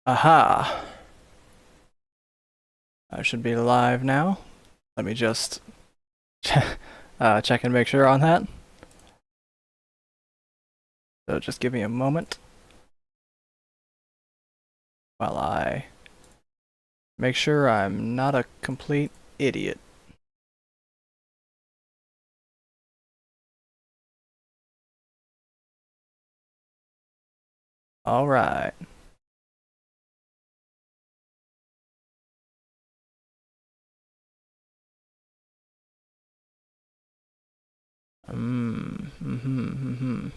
Aha! I should be live now. Let me just check and make sure on that. So just give me a moment while I make sure I'm not a complete idiot. Alright. Mm-hmm.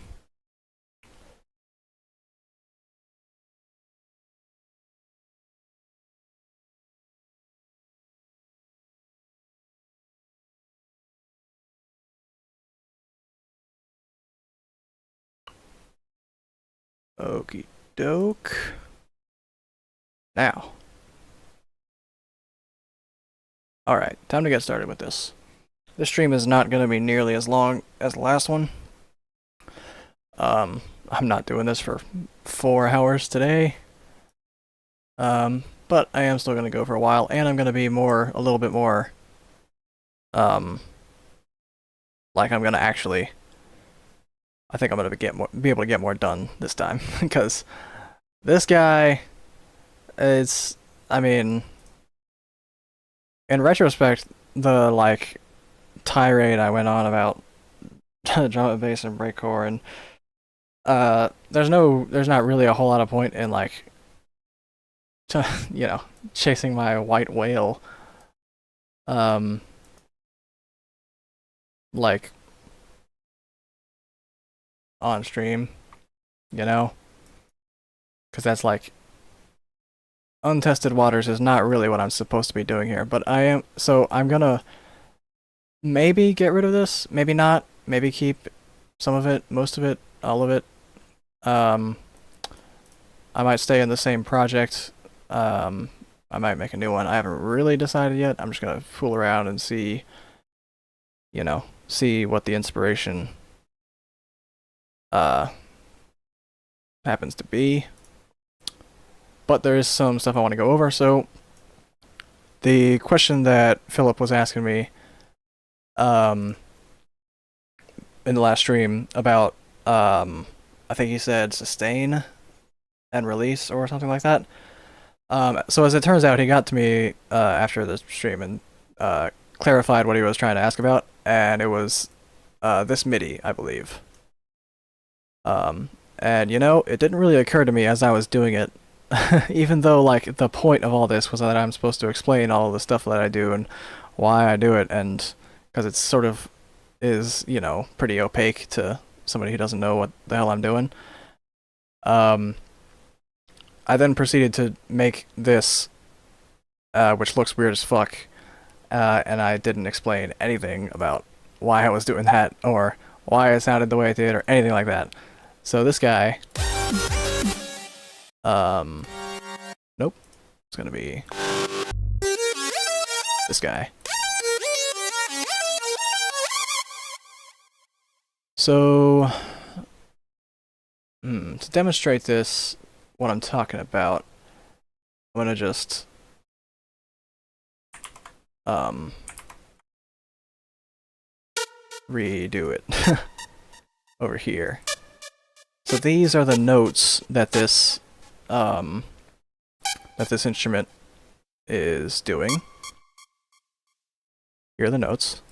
Okie doke. Now. Alright, time to get started with this. This stream is not going to be nearly as long as the last one. I'm not doing this for 4 hours today. But I am still going to go for a while, and I'm going to be a little bit more, like I'm going to actually, I think I'm going to be able to get more done this time, because this guy is, I mean, in retrospect, the, like, tirade I went on about drum and bass and breakcore, and, there's not really a whole lot of point in, like, chasing my white whale, like, on stream, because that's, like, untested waters is not really what I'm supposed to be doing here, but I'm gonna maybe get rid of this, maybe not, maybe keep some of it, most of it, all of it. I might stay in the same project. I might make a new one. I haven't really decided yet. I'm just gonna fool around and see what the inspiration happens to be. But there is some stuff I want to go over. So the question that Philip was asking me in the last stream about I think he said sustain and release or something like that. So as it turns out, he got to me after the stream and clarified what he was trying to ask about, and it was this MIDI, I believe. And it didn't really occur to me as I was doing it, even though like the point of all this was that I'm supposed to explain all of the stuff that I do and why I do it, and because it's sort of is pretty opaque to somebody who doesn't know what the hell I'm doing. I then proceeded to make this, which looks weird as fuck, and I didn't explain anything about why I was doing that, or why it sounded the way it did, or anything like that. So this guy, nope, it's gonna be this guy. So, to demonstrate this, what I'm talking about, I'm gonna just redo it over here. So these are the notes that this instrument is doing. Here are the notes.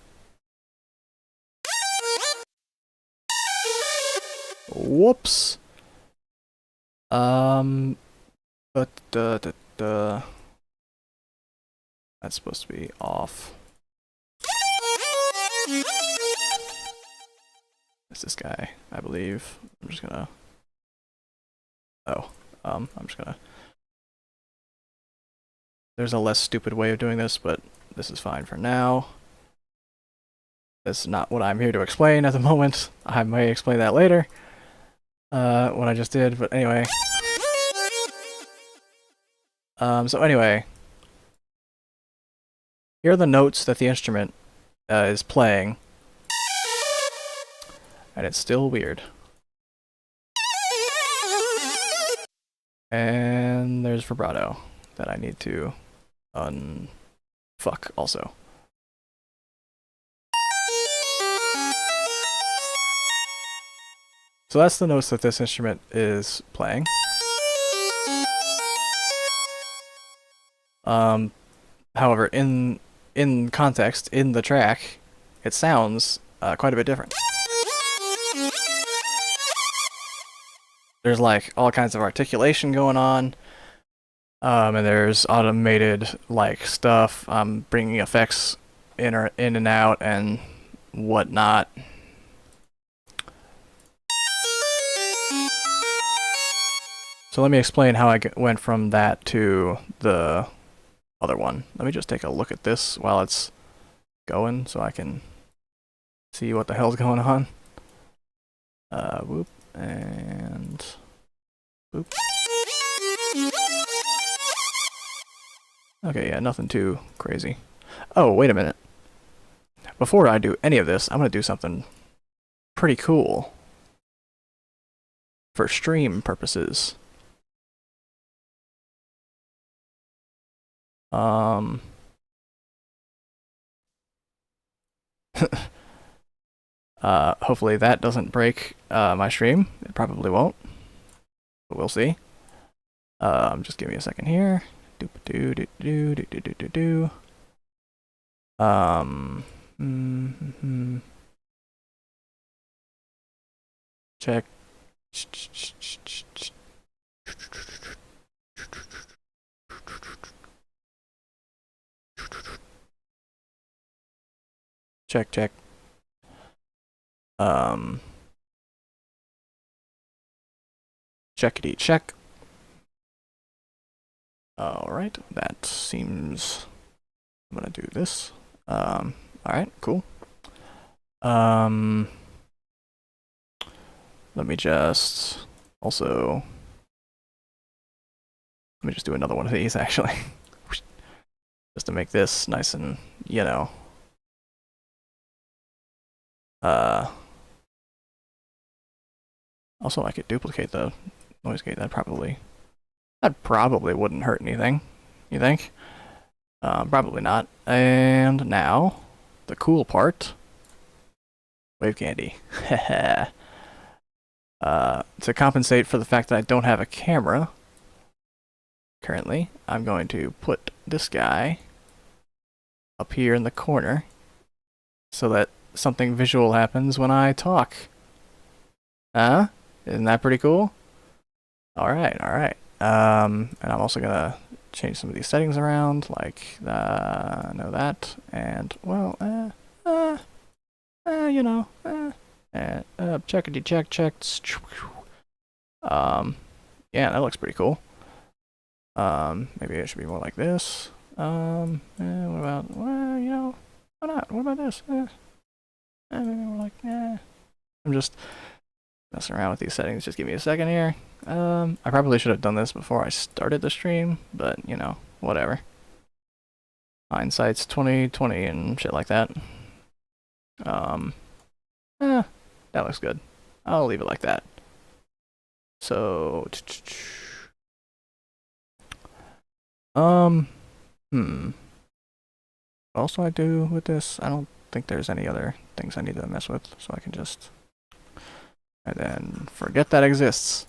Whoops. But that's supposed to be off. It's this guy, I believe. I'm just gonna. Oh, I'm just gonna. There's a less stupid way of doing this, but this is fine for now. That's not what I'm here to explain at the moment. I may explain that later. What I just did, but anyway. So anyway. Here are the notes that the instrument is playing. And it's still weird. And there's vibrato that I need to unfuck also. So that's the notes that this instrument is playing. However, in context, in the track, it sounds quite a bit different. There's like all kinds of articulation going on, and there's automated like stuff. I'm bringing effects in and out and whatnot. So let me explain how I went from that to the other one. Let me just take a look at this while it's going so I can see what the hell's going on. Whoop, and whoop. Okay, yeah, nothing too crazy. Oh, wait a minute. Before I do any of this, I'm gonna do something pretty cool for stream purposes. Hopefully that doesn't break my stream. It probably won't, but we'll see. Just give me a second here. Check. Check, check. Checkity check. Alright, that seems... I'm gonna do this. Alright, cool. Let me just... also... Let me just do another one of these, actually. Just to make this nice and, you know... Also, I could duplicate the noise gate. That probably wouldn't hurt anything. You think? Probably not. And now, the cool part. Wave candy. To compensate for the fact that I don't have a camera currently, I'm going to put this guy up here in the corner so that something visual happens when I talk. Huh? Isn't that pretty cool? Alright, alright. And I'm also gonna change some of these settings around, like, know that, and, well, you know, checkity check, check. Yeah, that looks pretty cool. Maybe it should be more like this. What about, well, you know, why not? What about this? Maybe more like, I'm just messing around with these settings. Just give me a second here. I probably should have done this before I started the stream, but, you know, whatever. Hindsight's 20/20 and shit like that. That looks good. I'll leave it like that. So, what else do I do with this? I don't think there's any other things I need to mess with, so I can just, and then forget that exists.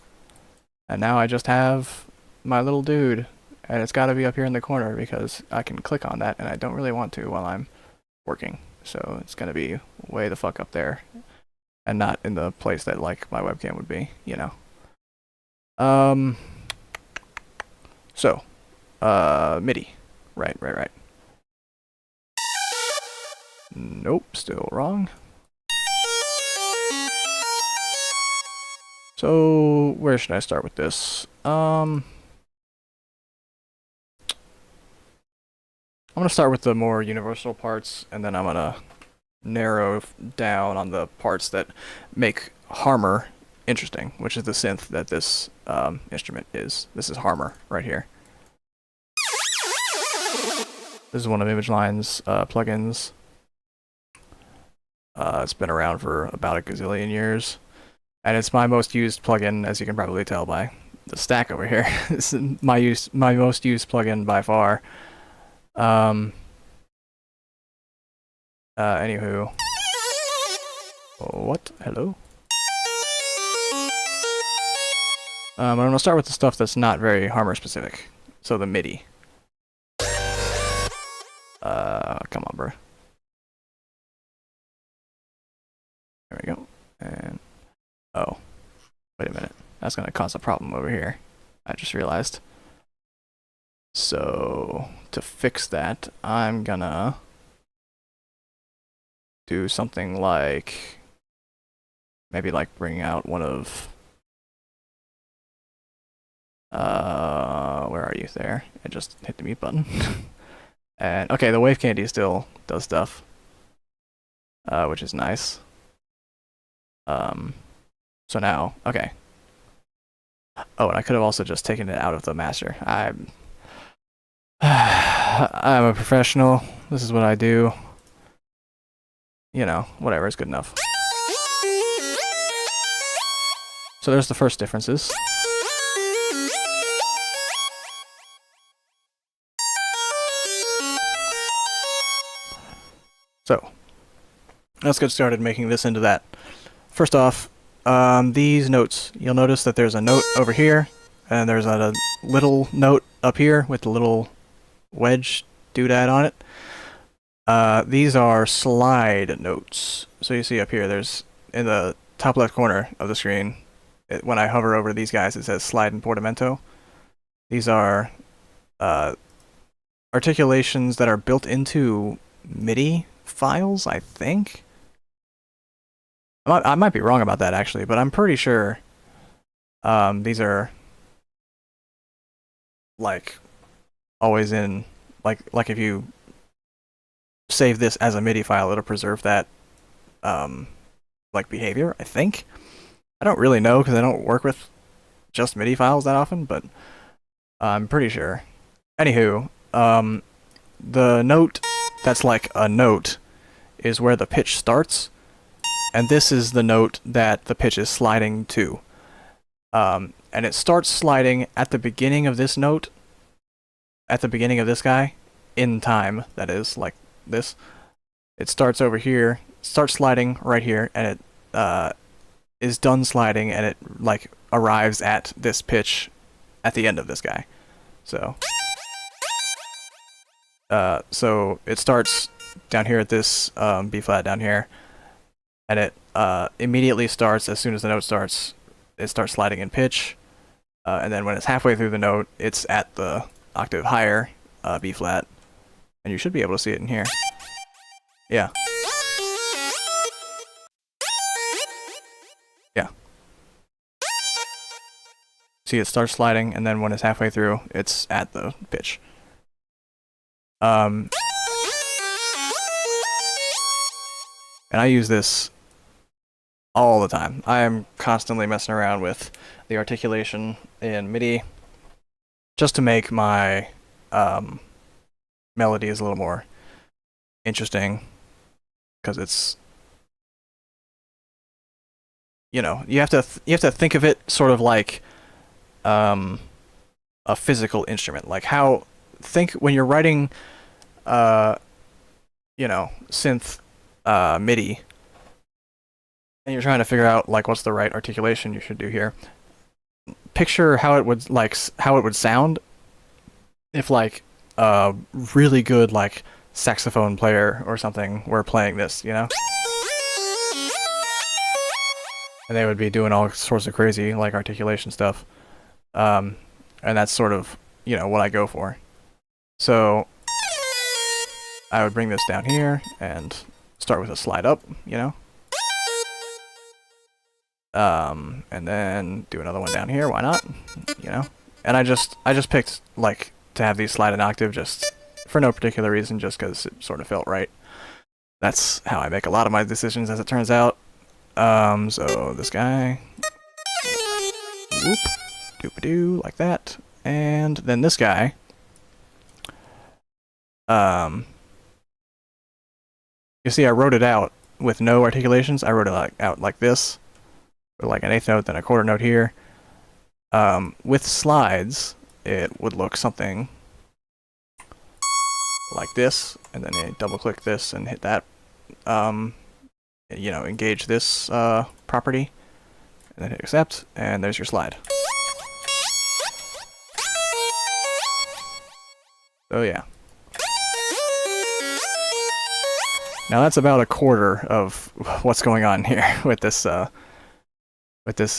And now I just have my little dude, and it's got to be up here in the corner because I can click on that, and I don't really want to while I'm working. So it's going to be way the fuck up there, and not in the place that, like, my webcam would be, you know. So, MIDI. Right. Nope, still wrong. So, where should I start with this? I'm gonna start with the more universal parts, and then I'm gonna narrow down on the parts that make Harmor interesting, which is the synth that this instrument is. This is Harmor right here. This is one of ImageLine's plugins. It's been around for about a gazillion years. And it's my most used plugin, as you can probably tell by the stack over here. This is my most used plugin by far. Anywho. What? Hello? I'm gonna start with the stuff that's not very hardware specific. So the MIDI. Come on, bro. There we go. And oh, wait a minute. That's gonna cause a problem over here. I just realized. So to fix that, I'm gonna do something like maybe like bring out one of where are you there? I just hit the mute button. And okay, the wave candy still does stuff. Which is nice. So now, okay. Oh, and I could have also just taken it out of the master. I'm a professional. This is what I do. You know, whatever, it's good enough. So there's the first differences. So, let's get started making this into that. First off, these notes, you'll notice that there's a note over here, and there's a little note up here with the little wedge doodad on it. These are slide notes. So you see up here, there's in the top left corner of the screen, when I hover over these guys, it says slide and portamento. These are articulations that are built into MIDI files, I think. I might be wrong about that actually, but I'm pretty sure these are like always in like if you save this as a MIDI file, it'll preserve that like behavior, I think. I don't really know because I don't work with just MIDI files that often, but I'm pretty sure. Anywho, the note that's like a note is where the pitch starts, and this is the note that the pitch is sliding to. And it starts sliding at the beginning of this note, at the beginning of this guy, in time, that is, like this. It starts over here, starts sliding right here, and it is done sliding, and it like arrives at this pitch at the end of this guy. So it starts down here at this B flat down here, and it immediately starts as soon as the note starts. It starts sliding in pitch, and then when it's halfway through the note, it's at the octave higher B flat, and you should be able to see it in here. Yeah. Yeah. See, it starts sliding, and then when it's halfway through, it's at the pitch. And I use this all the time. I am constantly messing around with the articulation in MIDI just to make my melodies a little more interesting, because it's, you know, you have to think of it sort of like a physical instrument. Like how, think when you're writing you know, synth MIDI, and you're trying to figure out like what's the right articulation you should do here. Picture how it would sound if like a really good like saxophone player or something were playing this, you know? And they would be doing all sorts of crazy like articulation stuff. And that's sort of, you know, what I go for. So I would bring this down here and start with a slide up, you know? And then do another one down here, why not? You know? And I just picked like to have these slide an octave just for no particular reason, just because it sort of felt right. That's how I make a lot of my decisions, as it turns out. So this guy, whoop, doop-a-doo, like that. And then this guy, you see I wrote it out with no articulations. I wrote it out like this, with like an eighth note, then a quarter note here. With slides, it would look something like this, and then you double click this and hit that, you know, engage this property, and then hit accept, and there's your slide. So yeah. Now that's about a quarter of what's going on here with this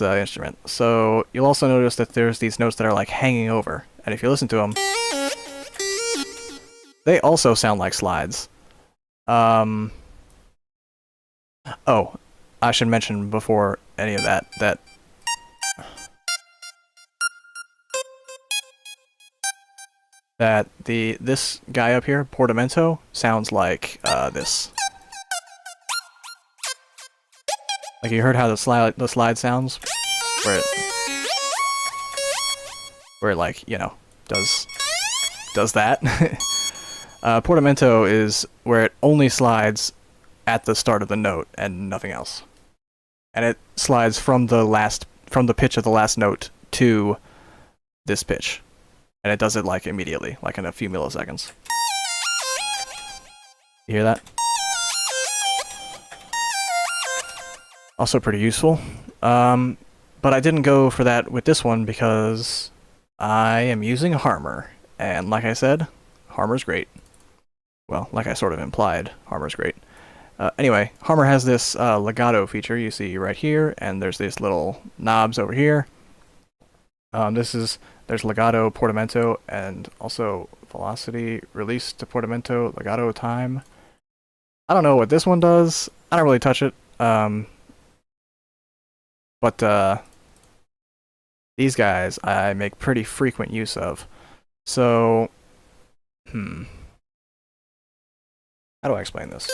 instrument. So you'll also notice that there's these notes that are like hanging over, and if you listen to them, they also sound like slides. Oh, I should mention before any of that that this guy up here, Portamento, sounds like this. Like you heard how the slide sounds, where it like, you know, does that. Portamento is where it only slides at the start of the note and nothing else, and it slides from the pitch of the last note to this pitch, and it does it like immediately, like in a few milliseconds. You hear that? Also pretty useful. But I didn't go for that with this one because I am using Harmor, and like I said, Harmor's great. Well, like I sort of implied, Harmor's great. Anyway, Harmor has this legato feature you see right here, and there's these little knobs over here. There's legato, portamento, and also velocity, release to portamento, legato time. I don't know what this one does. I don't really touch it. But these guys I make pretty frequent use of. So, how do I explain this?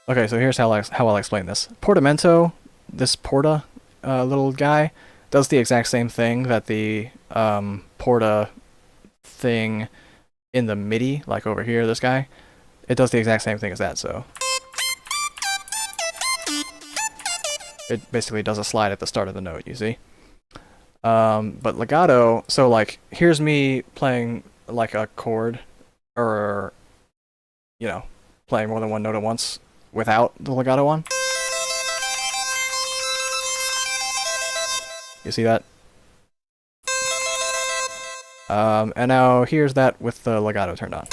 Okay, so here's how I'll explain this. Portamento, this Porta little guy, does the exact same thing that the Porta thing in the MIDI, like over here, this guy. It does the exact same thing as that, so it basically does a slide at the start of the note, you see? But legato, so like, here's me playing like a chord, or, you know, playing more than one note at once without the legato on. You see that? And now here's that with the legato turned on.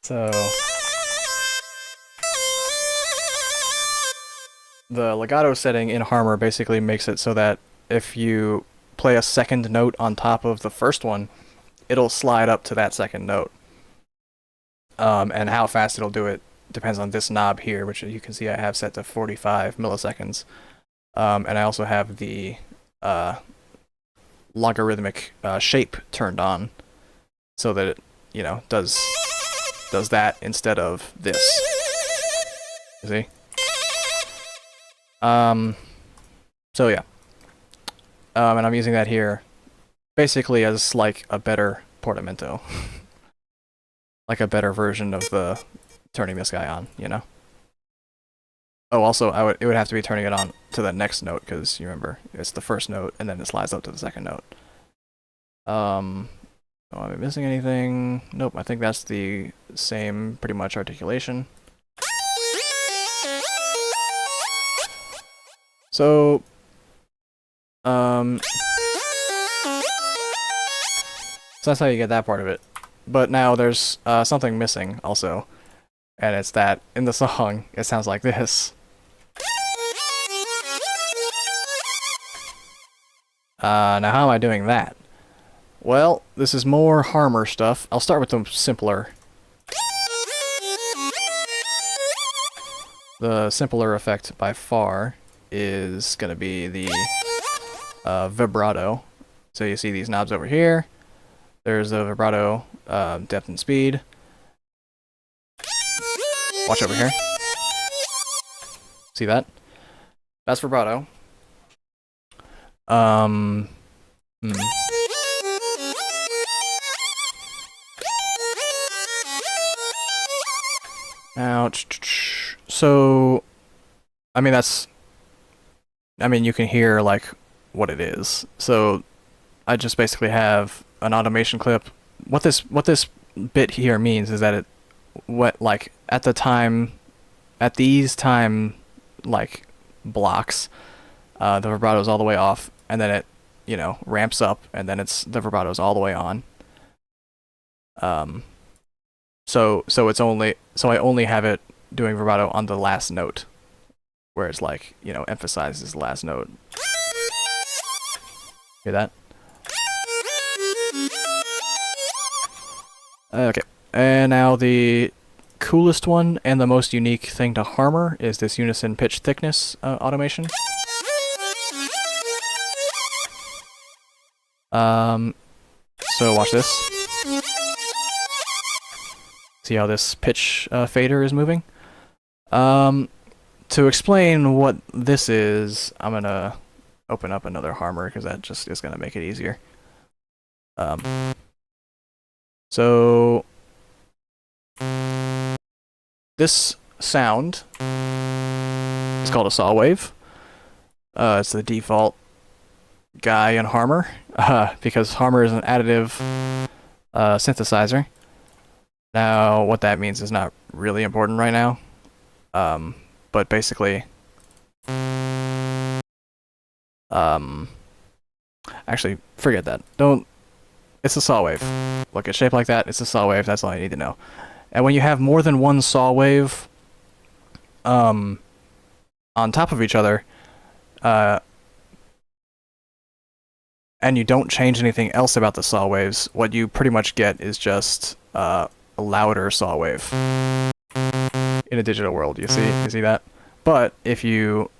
So the legato setting in Harmor basically makes it so that if you play a second note on top of the first one, it'll slide up to that second note. And how fast it'll do it depends on this knob here, which you can see I have set to 45 milliseconds. And I also have the logarithmic shape turned on so that it, you know, does that instead of this. You see? So yeah. And I'm using that here basically as like a better portamento. Like a better version of the turning this guy on, you know? Oh, also, it would have to be turning it on to the next note, because you remember, it's the first note, and then it slides up to the second note. Oh, am I missing anything? Nope, I think that's the same, pretty much, articulation. So, so that's how you get that part of it. But now there's something missing, also. And it's that, in the song, it sounds like this. Now how am I doing that? Well, this is more Harmor stuff. I'll start with the simpler. The simpler effect by far is gonna be the vibrato. So you see these knobs over here. There's the vibrato depth and speed. Watch over here. See that? That's vibrato. Hmm. Now, so, I mean, you can hear, like, what it is. So, I just basically have an automation clip. What this bit here means is that like, at these time, like, blocks, the vibrato's all the way off, and then it, ramps up, and then the vibrato's all the way on. So I only have it doing vibrato on the last note, where it's like, emphasizes the last note. Hear that? Okay, and now the coolest one and the most unique thing to Harmor is this unison pitch thickness automation. So watch this. See how this pitch fader is moving? To explain what this is, I'm gonna open up another Harmor because that just is gonna make it easier. So this sound is called a saw wave. It's the default guy in Harmor, because Harmor is an additive synthesizer. Now, what that means is not really important right now, but basically, actually, forget that. It's a saw wave. Look, it's shaped like that. It's a saw wave. That's all I need to know. And when you have more than one saw wave, on top of each other, and you don't change anything else about the saw waves, what you pretty much get is just a louder saw wave in a digital world. You see that? But if you,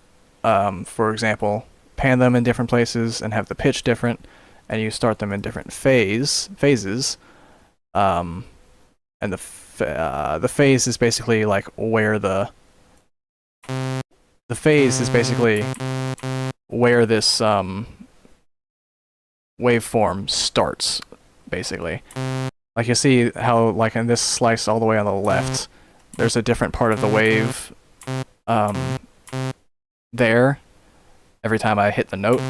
for example, pan them in different places and have the pitch different, and you start them in different phases, and the phase is basically like where the phase is basically where this waveform starts, basically. Like, you see how, like, in this slice all the way on the left, there's a different part of the wave there every time I hit the note.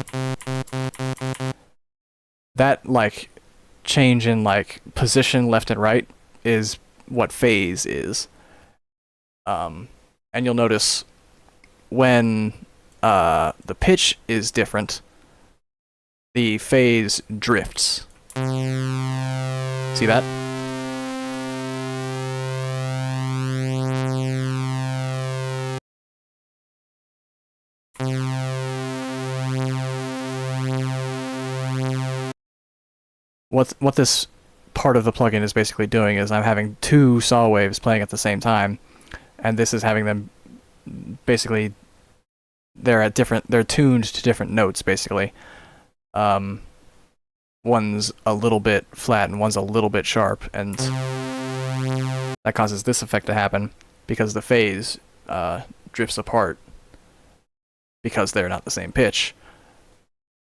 That, like, change in, like, position left and right is what phase is. And you'll notice when the pitch is different, the phase drifts. See that? What this part of the plugin is basically doing is I'm having two saw waves playing at the same time, and this is having them basically they're tuned to different notes, basically. One's a little bit flat and one's a little bit sharp, and that causes this effect to happen because the phase drifts apart because they're not the same pitch.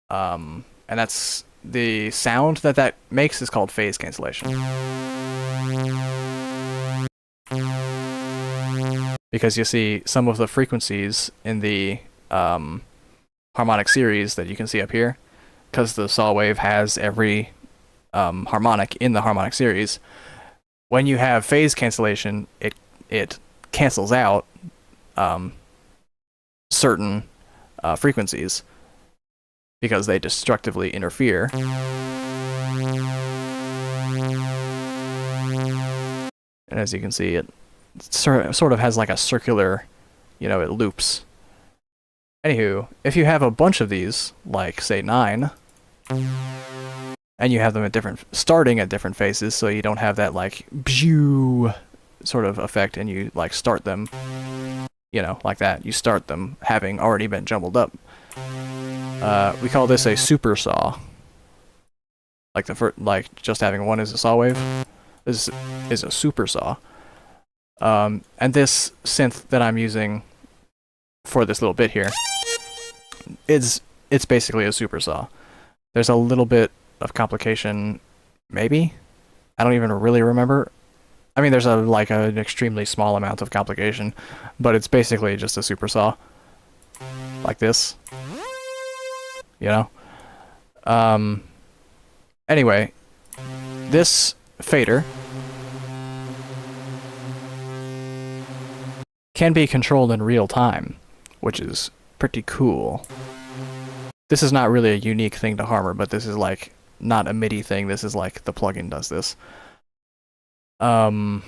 And that's the sound that makes is called phase cancellation. Because you see some of the frequencies in the harmonic series that you can see up here, because the saw wave has every harmonic in the harmonic series. When you have phase cancellation, it cancels out certain frequencies because they destructively interfere. And as you can see, it sort of has like a circular, it loops. Anywho, if you have a bunch of these, like, say, 9, and you have them starting at different phases, so you don't have that, like, pew sort of effect, and you, like, start them, like that. You start them having already been jumbled up. We call this a super saw. Like, just having one as a saw wave. This is a super saw. And this synth that I'm using for this little bit here, it's basically a super saw. There's a little bit of complication, maybe. I don't even really remember. I mean, there's an extremely small amount of complication, but it's basically just a super saw, like this. You know. Anyway, this fader can be controlled in real time, which is pretty cool. This is not really a unique thing to Harmor, but this is like not a MIDI thing. This is like the plugin does this. And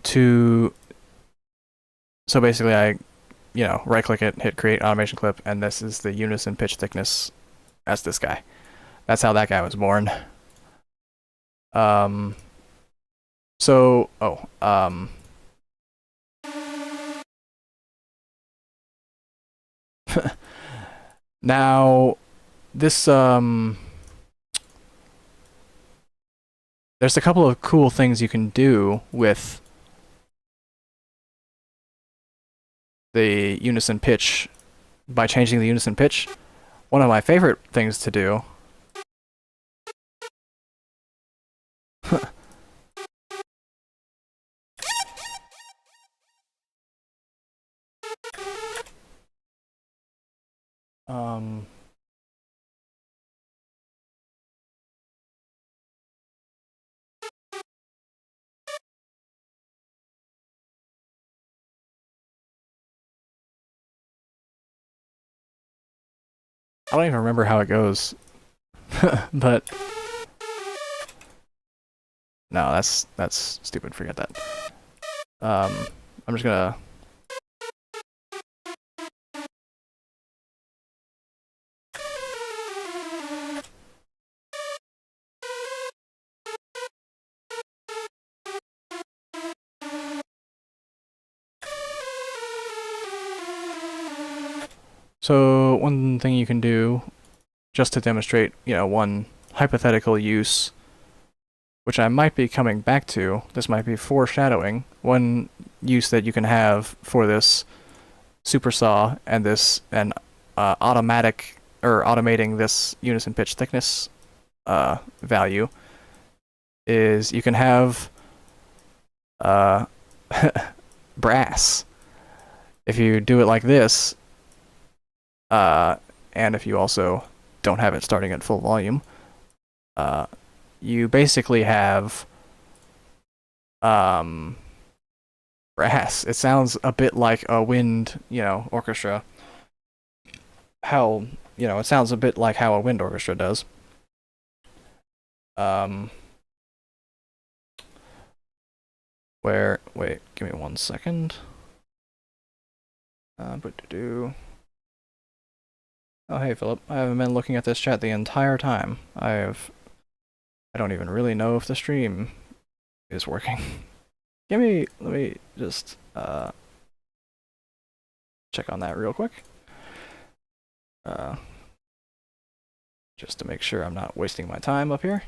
so basically I, right click it, hit create automation clip, and this is the unison pitch thickness. That's this guy. That's how that guy was born. Now, this, there's a couple of cool things you can do with the unison pitch by changing the unison pitch. One of my favorite things to do I don't even remember how it goes. But no, that's stupid. Forget that. I'm just gonna So one thing you can do, just to demonstrate, one hypothetical use, which I might be coming back to, this might be foreshadowing, one use that you can have for this super saw and this, and automating this unison pitch thickness value, is you can have brass. If you do it like this, and if you also don't have it starting at full volume, you basically have brass. It sounds a bit like a wind, orchestra. It sounds a bit like how a wind orchestra does. Wait, give me 1 second. Oh, hey, Philip. I haven't been looking at this chat the entire time. I don't even really know if the stream is working. Let me just, check on that real quick. Just to make sure I'm not wasting my time up here.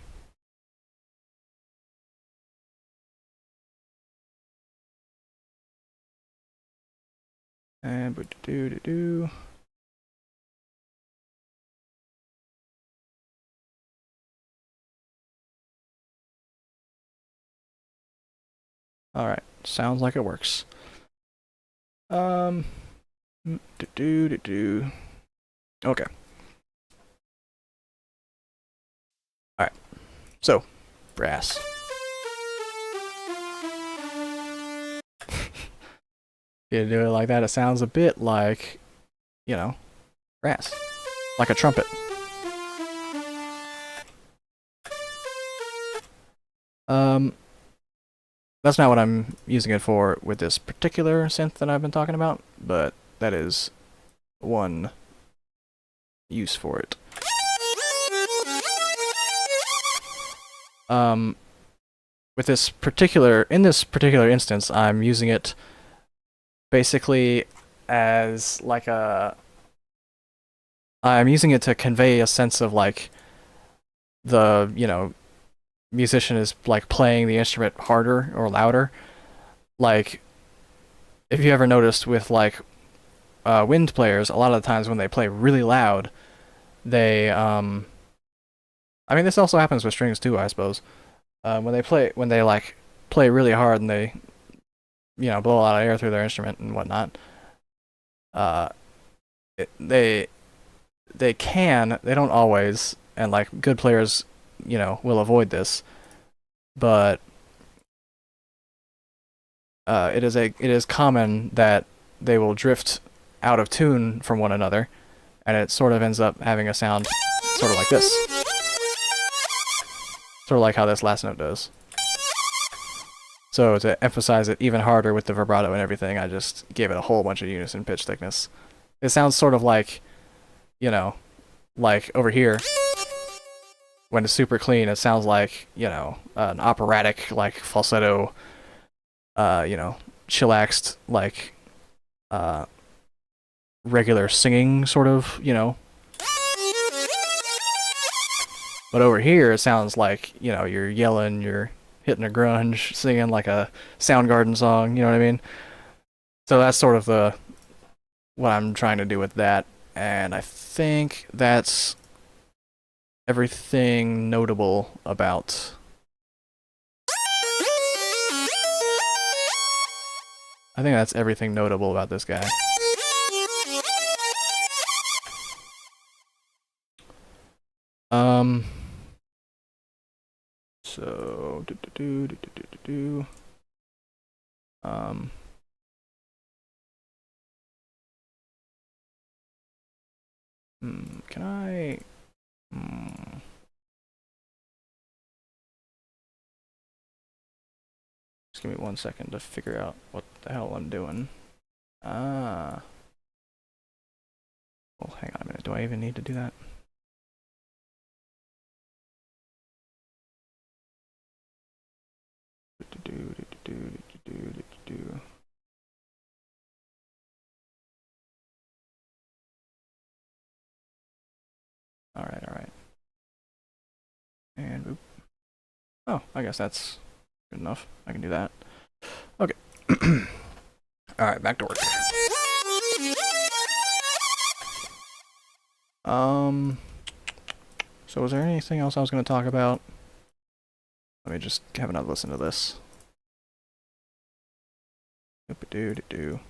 And Alright, sounds like it works. Okay. Alright, so, brass. You do it like that, it sounds a bit like, brass. Like a trumpet. That's not what I'm using it for with this particular synth that I've been talking about, but that is one use for it. In this particular instance, I'm using it basically as like I'm using it to convey a sense of like the, musician is like playing the instrument harder or louder. Like, if you ever noticed with like wind players, a lot of the times when they play really loud, they I mean, this also happens with strings too, I suppose. When they like play really hard and they, blow a lot of air through their instrument and whatnot, uh, they they don't always, and like good players, will avoid this, but it is common that they will drift out of tune from one another, and it sort of ends up having a sound sort of like this. Sort of like how this last note does. So to emphasize it even harder with the vibrato and everything, I just gave it a whole bunch of unison pitch thickness. It sounds sort of like, like over here, when it's super clean, it sounds like, an operatic, like, falsetto, chillaxed, like, regular singing, sort of, But over here, it sounds like, you're yelling, you're hitting a grunge, singing like a Soundgarden song, you know what I mean? So that's sort of what I'm trying to do with that, and I think that's everything notable about... I think that's everything notable about this guy. So can I just give me 1 second to figure out what the hell I'm doing. Well, hang on a minute. Do I even need to do that? Alright. And oop. Oh, I guess that's good enough. I can do that. Okay. Alright, back to work. So was there anything else I was going to talk about? Let me just have another listen to this. Oop-a-doo-doo-doo.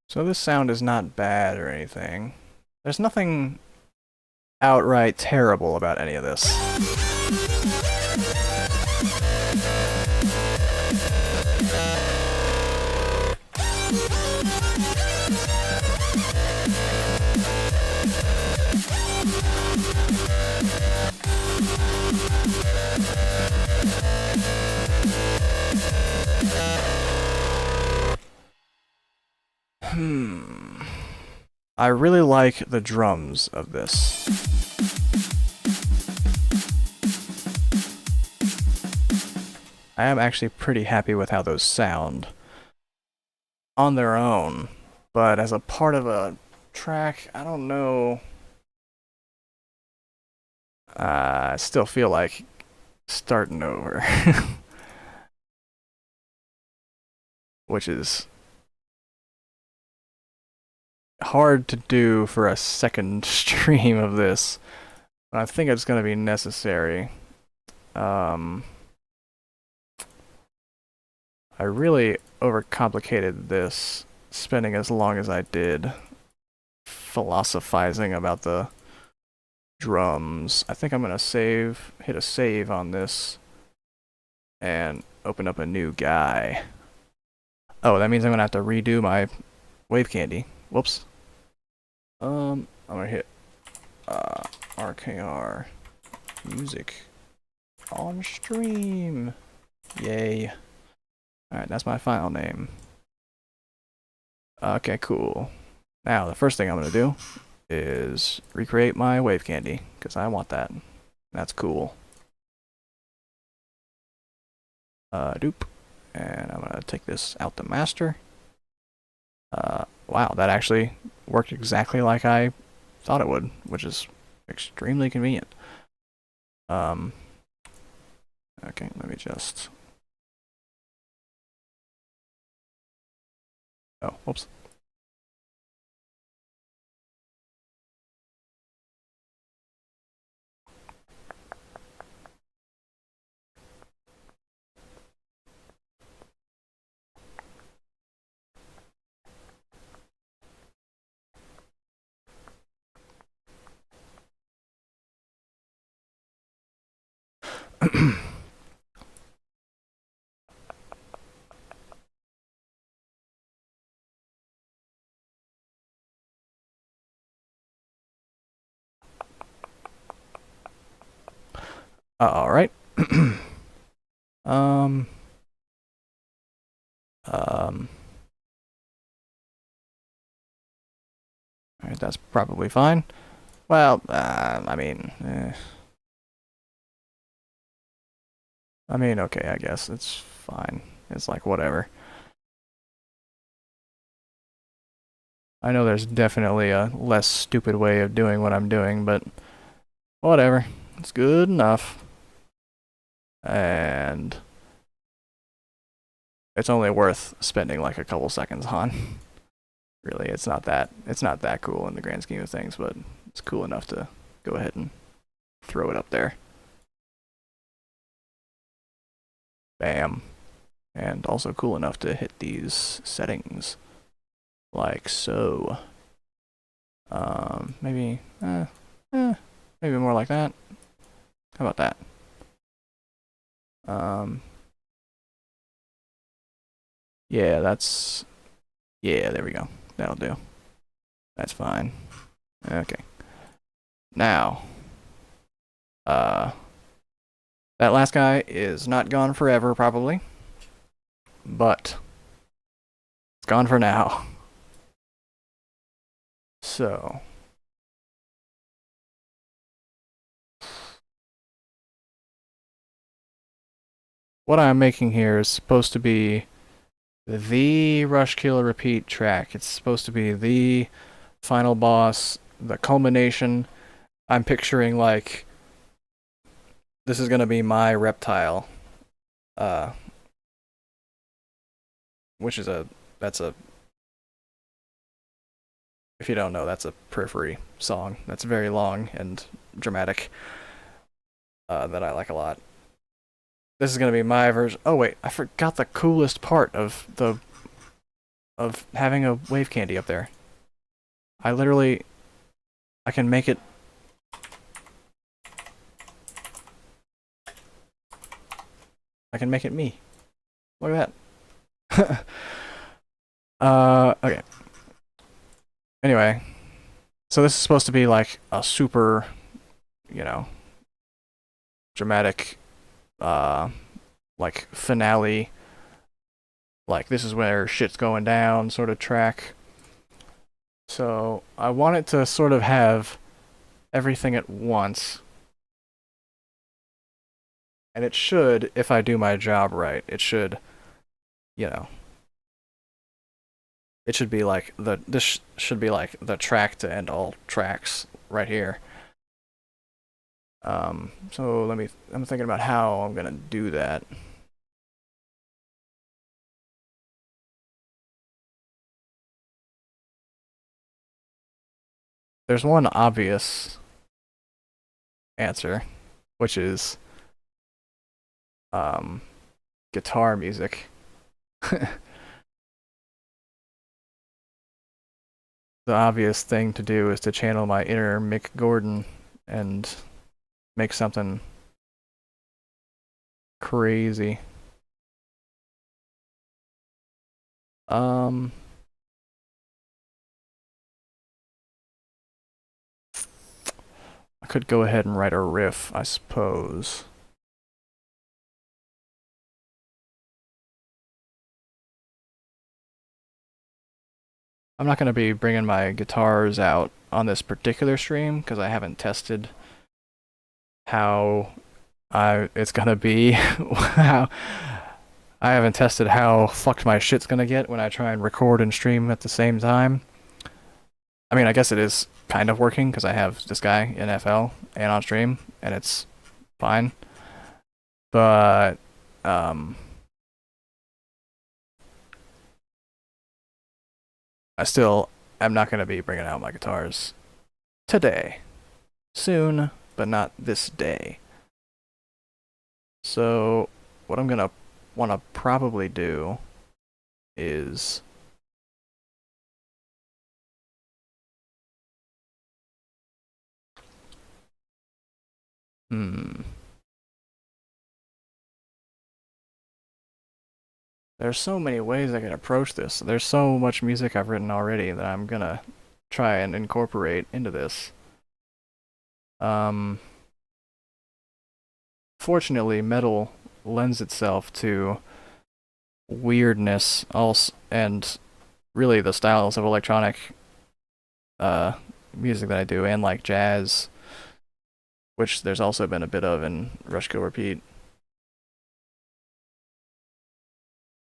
So this sound is not bad or anything. There's nothing outright terrible about any of this. I really like the drums of this. I am actually pretty happy with how those sound on their own, but as a part of a track, I don't know. I still feel like starting over. Which is hard to do for a second stream of this, but I think it's going to be necessary. I really overcomplicated this, spending as long as I did philosophizing about the drums. I think I'm going to hit a save on this, and open up a new guy. Oh, that means I'm going to have to redo my wave candy. Whoops. I'm gonna hit RKR music on stream. Yay. Alright, that's my file name. Okay, cool. Now, the first thing I'm gonna do is recreate my wave candy, because I want that. That's cool. Doop. And I'm gonna take this out the master. Wow, that actually worked exactly like I thought it would, which is extremely convenient. Okay, let me just... Oh, whoops. Alright. um... Alright, that's probably fine. Well, I mean, okay, I guess it's fine. It's like, whatever. I know there's definitely a less stupid way of doing what I'm doing, but whatever. It's good enough. And it's only worth spending like a couple seconds on. Really, it's not that cool in the grand scheme of things, but it's cool enough to go ahead and throw it up there. Bam. And also cool enough to hit these settings. Like so. Maybe more like that. How about that? Yeah, there we go. That'll do. That's fine. Okay. Now, that last guy is not gone forever, probably. But it's gone for now. So, what I'm making here is supposed to be the Rush Kill Repeat track. It's supposed to be the final boss, the culmination. I'm picturing like this is gonna be my reptile, which is that's a, if you don't know, that's a Periphery song. That's very long and dramatic. That I like a lot. This is gonna be my version. Oh wait, I forgot the coolest part of having a wave candy up there. I can make it. I can make it me. Look at that. Okay. Anyway, so this is supposed to be like a super, dramatic, like finale. Like this is where shit's going down sort of track. So I want it to sort of have everything at once. And it should, if I do my job right, it should, it should be like this should be like the track to end all tracks right here. So I'm thinking about how I'm gonna do that. There's one obvious answer, which is guitar music. The obvious thing to do is to channel my inner Mick Gordon and make something crazy. I could go ahead and write a riff, I suppose. I'm not going to be bringing my guitars out on this particular stream because I haven't tested how it's going to be. How I haven't tested how fucked my shit's going to get when I try and record and stream at the same time. I mean, I guess it is kind of working because I have this guy in FL and on stream, and it's fine. But I still am not going to be bringing out my guitars today. Soon, but not this day. So what I'm going to want to probably do is there's so many ways I can approach this. There's so much music I've written already that I'm gonna try and incorporate into this. Fortunately, metal lends itself to weirdness also, and really the styles of electronic music that I do, and like jazz, which there's also been a bit of in Rush Kill Repeat.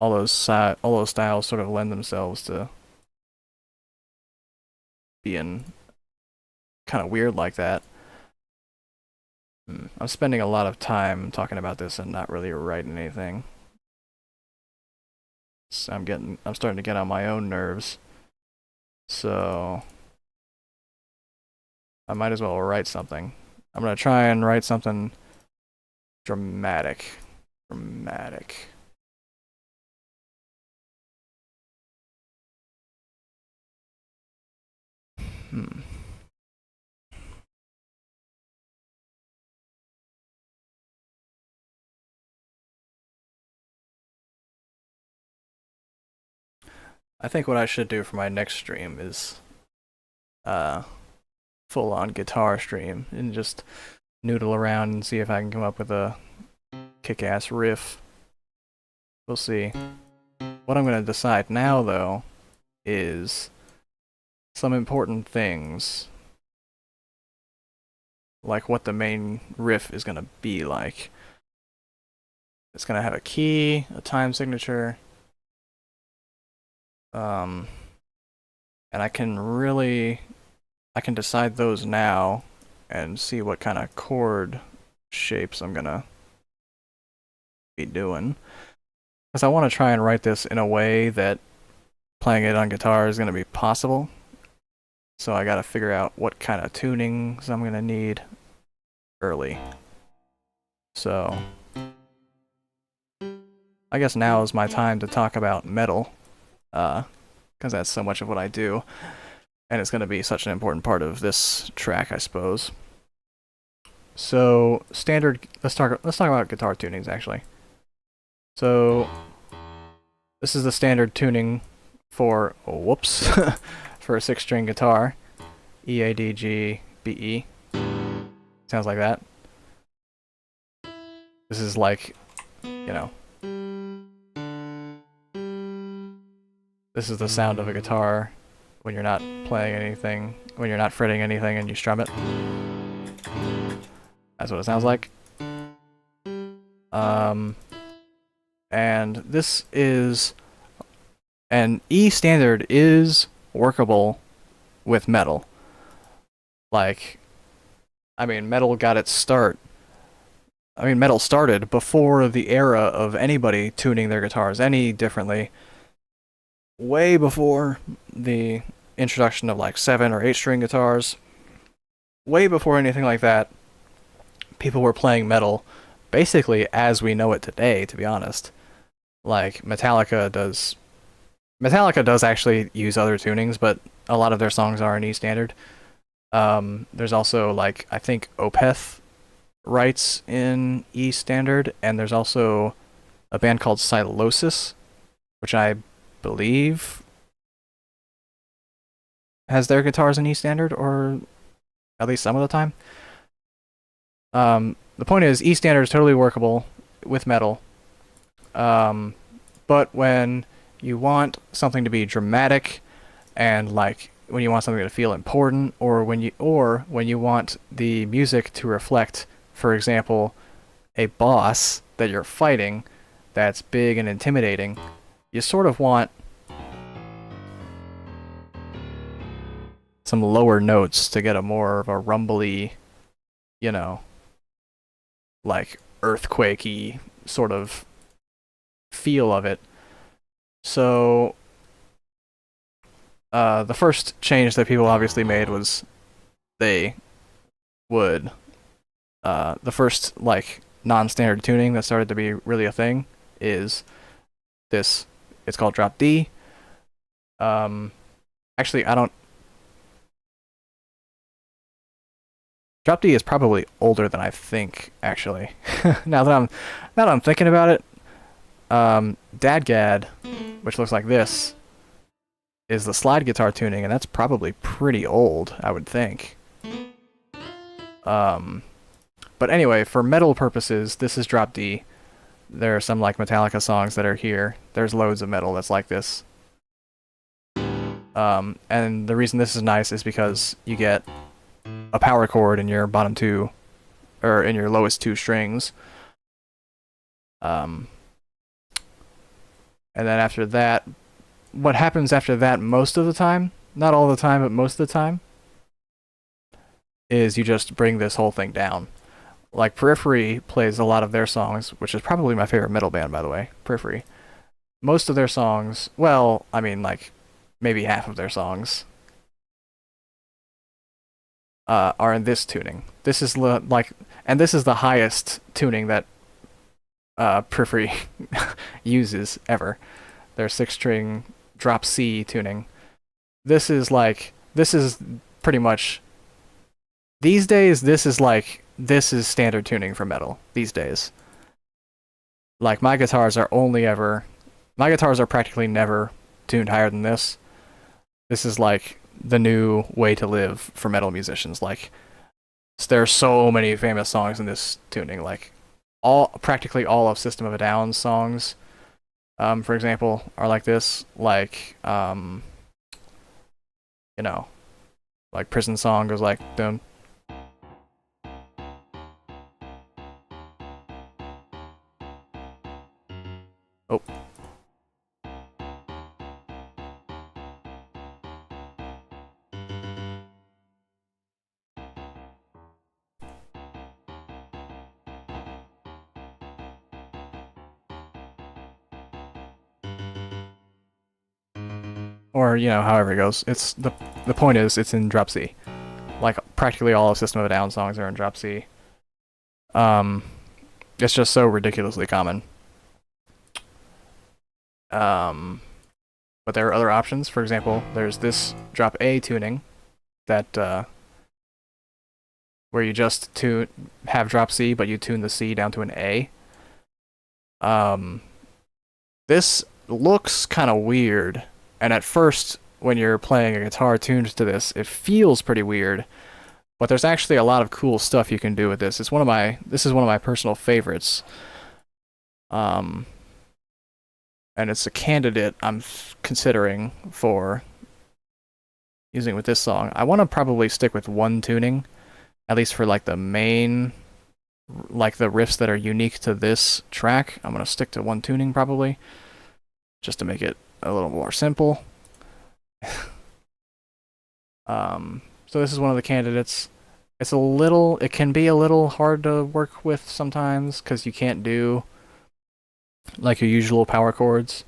All those styles sort of lend themselves to being kind of weird like that. I'm spending a lot of time talking about this and not really writing anything. So I'm starting to get on my own nerves. So I might as well write something. I'm gonna try and write something dramatic. Dramatic. I think what I should do for my next stream is full-on guitar stream and just noodle around and see if I can come up with a kick-ass riff. We'll see. What I'm going to decide now, though, is some important things. Like what the main riff is going to be like. It's going to have a key, a time signature, and I can decide those now and see what kind of chord shapes I'm going to be doing. Because I want to try and write this in a way that playing it on guitar is going to be possible. So I got to figure out what kind of tunings I'm going to need early. So I guess now is my time to talk about metal, because that's so much of what I do, and it's going to be such an important part of this track, I suppose. So standard. Let's talk about guitar tunings actually. So this is the standard tuning for for a 6-string guitar, E A D G B E. Sounds like that. This is like, you know, this is the sound of a guitar when you're not playing anything, when you're not fretting anything and you strum it. That's what it sounds like. And this is an E standard is workable with metal. Like, I mean, metal got its start. I mean, metal started before the era of anybody tuning their guitars any differently. Way before the introduction of like 7 or 8-string guitars. Way before anything like that, people were playing metal basically as we know it today, to be honest. Like, Metallica does actually use other tunings, but a lot of their songs are in E standard. There's also, like, I think Opeth writes in E standard, and there's also a band called Sylosis, which I believe has their guitars in E standard, or at least some of the time. The point is, E standard is totally workable with metal. But when you want something to be dramatic and like when you want something to feel important, or when you want the music to reflect, for example, a boss that you're fighting that's big and intimidating, you sort of want some lower notes to get a more of a rumbly, you know, like earthquakey sort of feel of it. So the first change that people obviously made was they would the first like non-standard tuning that started to be really a thing is this. It's called drop D. Actually, I don't. Drop D is probably older than I think. Actually, now that I'm thinking about it, Dadgad, which looks like this, is the slide guitar tuning, and that's probably pretty old, I would think. But anyway, for metal purposes, this is drop D. There are some like Metallica songs that are here. There's loads of metal that's like this. And the reason this is nice is because you get a power chord in your bottom two, or in your lowest two strings. And then after that, what happens after that most of the time, not all the time, but most of the time, is you just bring this whole thing down. Like Periphery plays a lot of their songs, which is probably my favorite metal band, by the way, Periphery. Most of their songs, well, I mean, like, maybe half of their songs are in this tuning. This is and this is the highest tuning that Periphery uses ever. Their 6-string drop C tuning. This is pretty much, these days, this is standard tuning for metal these days. Like my guitars are practically never tuned higher than this. This is like the new way to live for metal musicians. Like, there are so many famous songs in this tuning. Like, practically all of System of a Down's songs, for example, are like this. Like, like Prison Song goes like dum. Oh. Or, however it goes. It's the point is it's in drop C. Like practically all of System of a Down songs are in drop C. It's just so ridiculously common. But there are other options. For example, there's this drop A tuning that where you just have drop C, but you tune the C down to an A. This looks kind of weird, and at first, when you're playing a guitar tuned to this, it feels pretty weird. But there's actually a lot of cool stuff you can do with this. This is one of my personal favorites. And it's a candidate I'm considering for using with this song. I want to probably stick with one tuning, at least for like the main, like the riffs that are unique to this track. I'm going to stick to one tuning probably, just to make it a little more simple. So this is one of the candidates. It can be a little hard to work with sometimes, because you can't do like your usual power chords.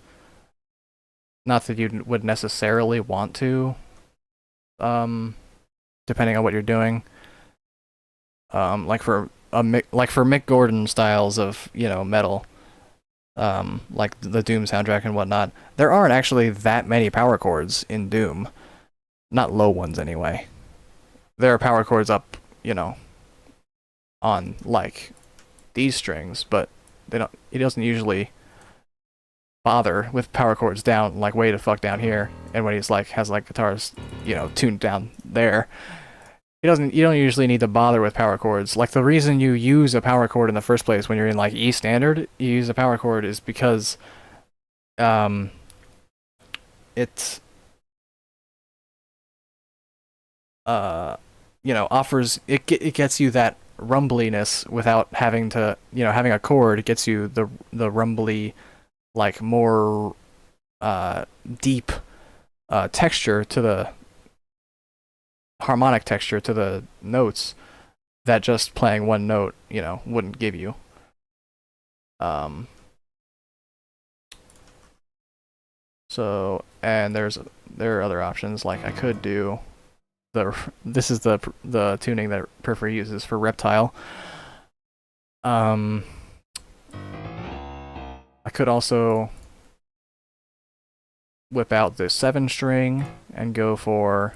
Not that you would necessarily want to, depending on what you're doing. Like for Mick Gordon styles of, metal, like the Doom soundtrack and whatnot, there aren't actually that many power chords in Doom. Not low ones anyway. There are power chords up, on like these strings, but he doesn't usually bother with power chords down, like way the fuck down here. And when he's like has like guitars, tuned down there, You don't usually need to bother with power chords. Like the reason you use a power chord in the first place when you're in like E standard, you use a power chord is because um it offers it gets you that rumbliness without having to, having a chord gets you the rumbly, like more deep texture to the harmonic texture to the notes that just playing one note, wouldn't give you. So, and there are other options, like I could do this is the tuning that Periphery uses for Reptile. I could also whip out the 7-string and go for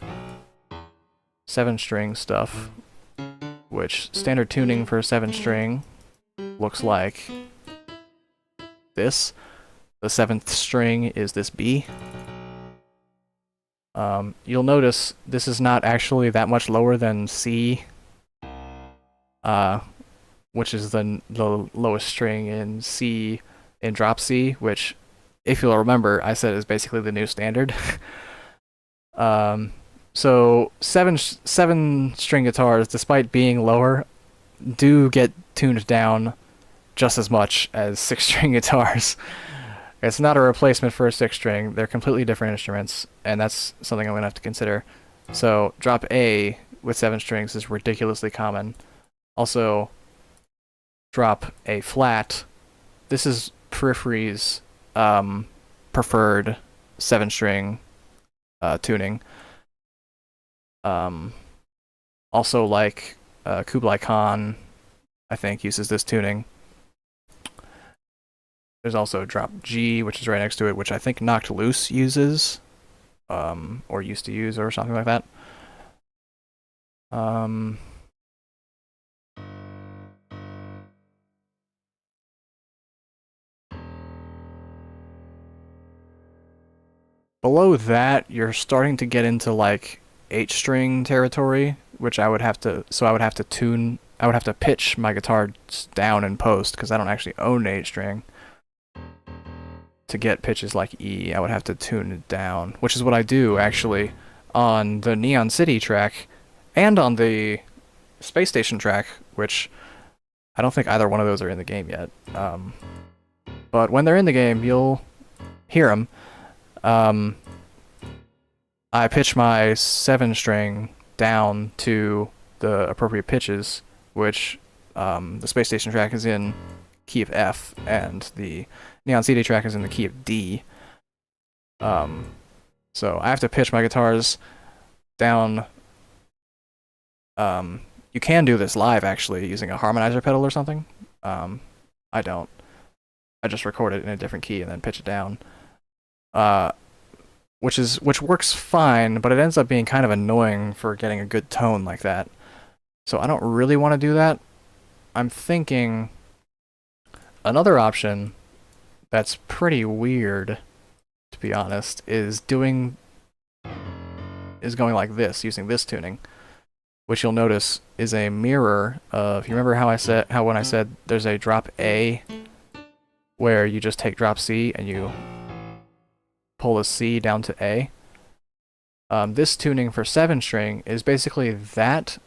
7-string stuff, which standard tuning for 7-string looks like this. The 7th string is this B. You'll notice this is not actually that much lower than C, which is the lowest string in C, in drop C, which, if you'll remember, I said is basically the new standard. So 7-string guitars, despite being lower, do get tuned down just as much as 6-string guitars. It's not a replacement for a 6-string. They're completely different instruments, and that's something I'm going to have to consider. So drop A with 7 strings is ridiculously common. Also, drop A flat. This is Periphery's preferred 7-string tuning. Also, like Kublai Khan, I think, uses this tuning. There's also drop G, which is right next to it, which I think Knocked Loose uses, or used to use, or something like that. Below that, you're starting to get into like 8-string territory, which I would have to pitch my guitar down in post, because I don't actually own an 8-string. To get pitches like E, I would have to tune it down, which is what I do actually on the Neon City track and on the Space Station track, which I don't think either one of those are in the game yet. But when they're in the game, you'll hear them. I pitch my 7-string down to the appropriate pitches, which the Space Station track is in key of F, and the Neon CD track is in the key of D. So I have to pitch my guitars down. You can do this live, actually, using a harmonizer pedal or something. I don't. I just record it in a different key and then pitch it down. Which works fine, but it ends up being kind of annoying for getting a good tone like that. So I don't really want to do that. I'm thinking another option that's pretty weird, to be honest, is going like this, using this tuning, which you'll notice is a mirror of, you remember how when I said there's a drop A where you just take drop C and you pull a C down to A? This tuning for 7-string is basically that.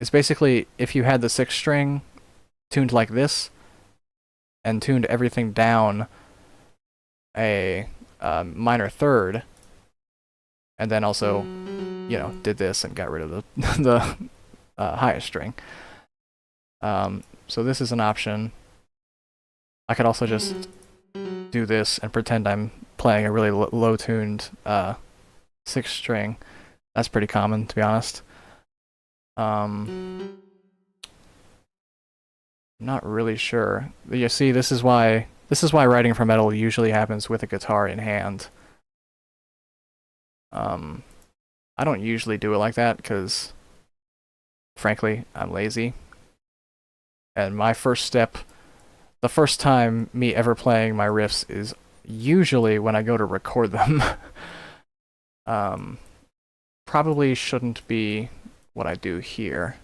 It's basically if you had the 6-string tuned like this and tuned everything down a minor third, and then also, did this and got rid of the highest string. So this is an option. I could also just do this and pretend I'm playing a really low-tuned 6-string. That's pretty common, to be honest. Not really sure. You see, this is why writing for metal usually happens with a guitar in hand. I don't usually do it like that because, frankly, I'm lazy. And my first step, the first time me ever playing my riffs is usually when I go to record them. Probably shouldn't be what I do here.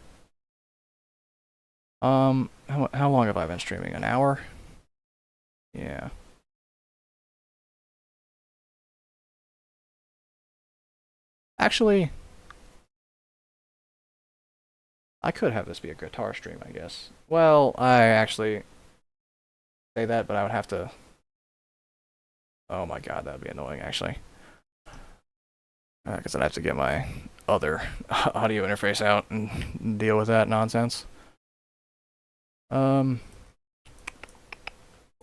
How long have I been streaming? An hour? Yeah. Actually, I could have this be a guitar stream, I guess. Well, I actually say that, but I would have to... Oh my god, that would be annoying, actually. Because I'd have to get my other audio interface out and deal with that nonsense.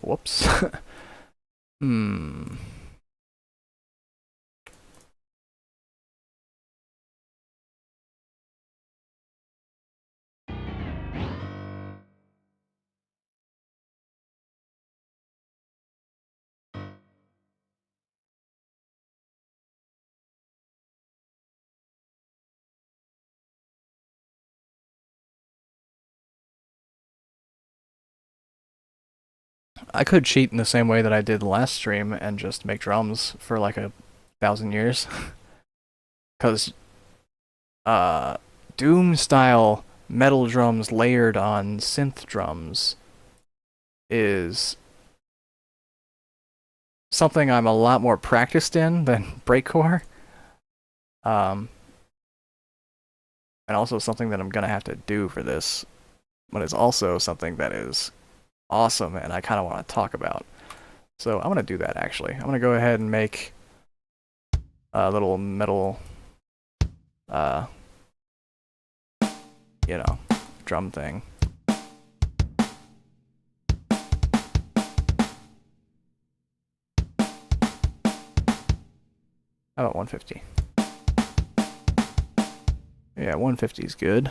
Whoops. Hmm. I could cheat in the same way that I did last stream and just make drums for like 1,000 years. Because, Doom style metal drums layered on synth drums is something I'm a lot more practiced in than breakcore. And also something that I'm gonna have to do for this, but it's also something that is awesome and I kind of want to talk about. So I'm gonna do that actually. I'm gonna go ahead and make a little metal, drum thing. How about 150? Yeah, 150 is good.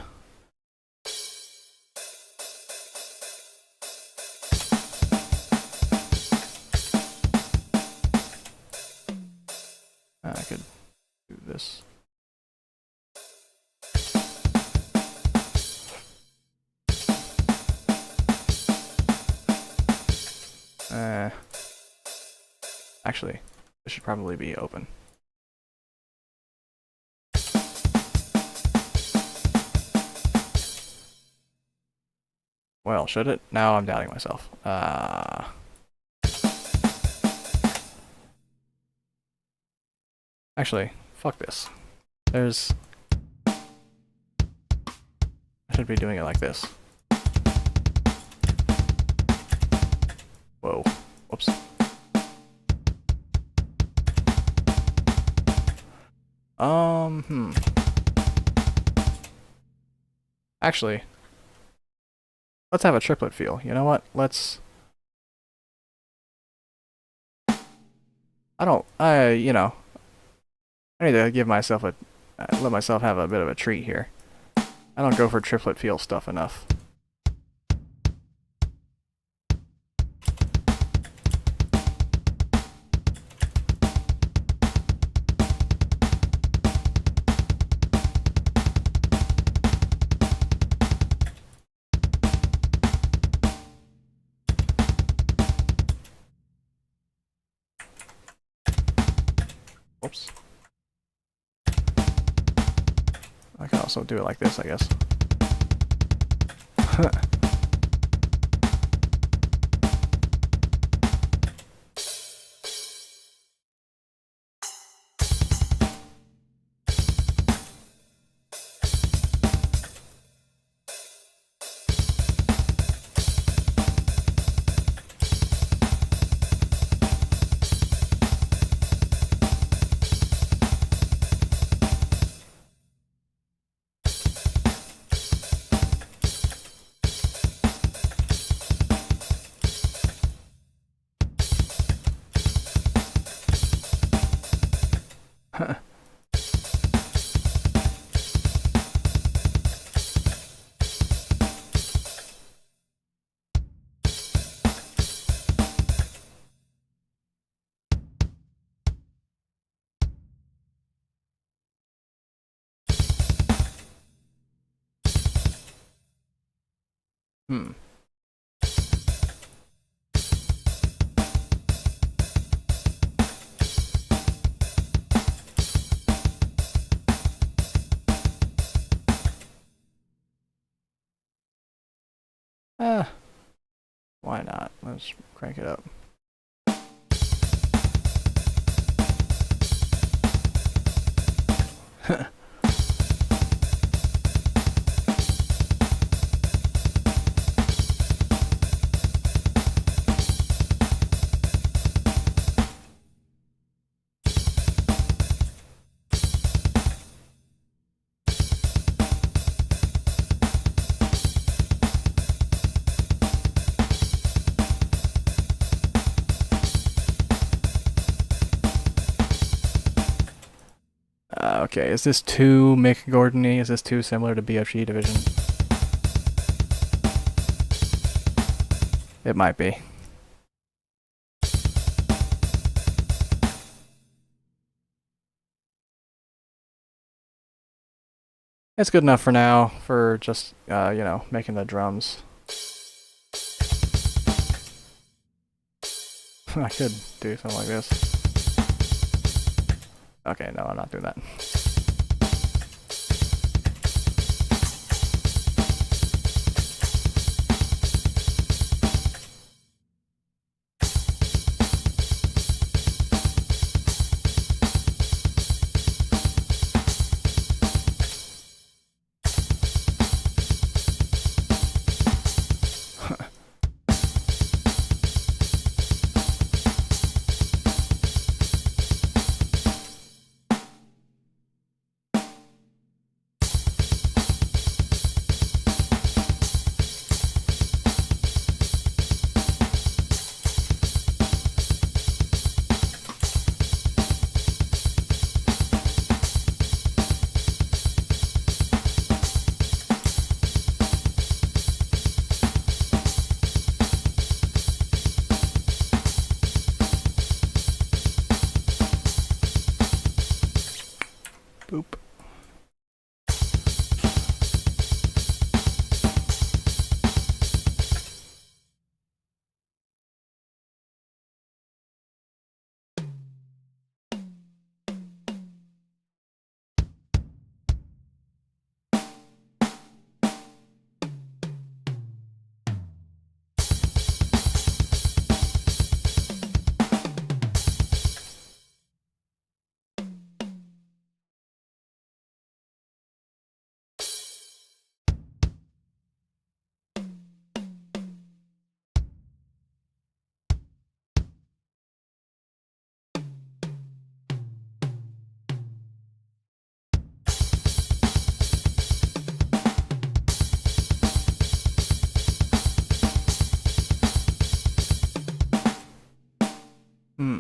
I could do this. Actually, this should probably be open. Well, should it? Now I'm doubting myself. Actually, fuck this. I should be doing it like this. Whoa. Whoops. Actually, let's have a triplet feel. You know what? I need to give myself let myself have a bit of a treat here. I don't go for triplet feel stuff enough. Oops. I can also do it like this, I guess. Hmm. Why not? Let's crank it up. Okay, is this too Mick Gordon-y? Is this too similar to BFG Division? It might be. It's good enough for now, for just, you know, making the drums. I could do something like this. Okay, no, I'm not doing that. Boop. Hmm.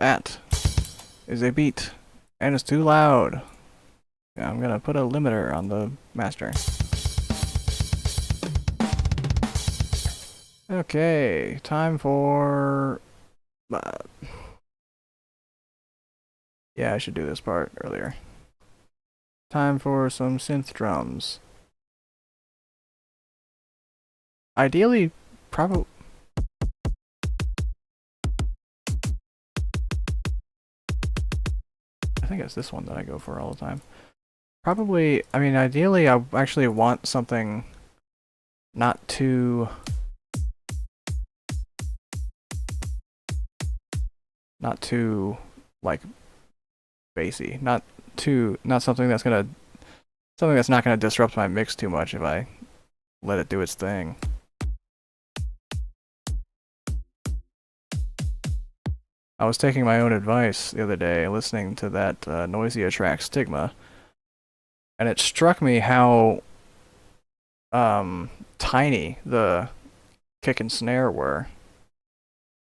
That is a beat, and it's too loud. Yeah, I'm gonna put a limiter on the master. Okay, time for... yeah, I should do this part earlier. Time for some synth drums. Ideally, probably... I think it's this one that I go for all the time. Probably, I mean, ideally, I actually want something not too... not too, like, bassy. Not something that's gonna... something that's not gonna disrupt my mix too much if I let it do its thing. I was taking my own advice the other day, listening to that Noisia track, Stigma, and it struck me how tiny the kick and snare were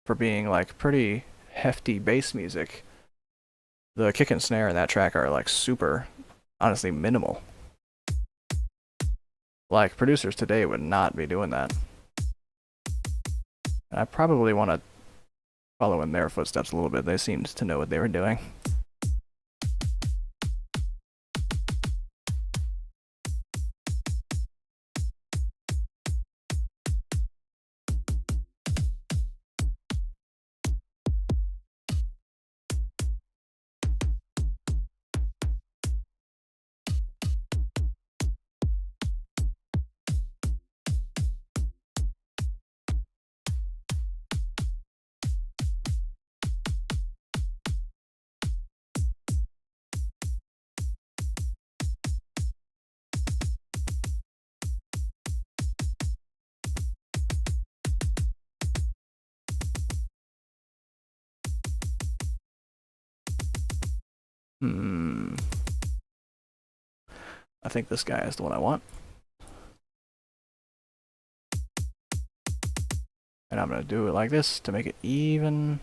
for being like pretty hefty bass music. The kick and snare in that track are like super, honestly, minimal. Like producers today would not be doing that. And I probably want to follow in their footsteps a little bit. They seemed to know what they were doing. I think this guy is the one I want. And I'm gonna do it like this to make it even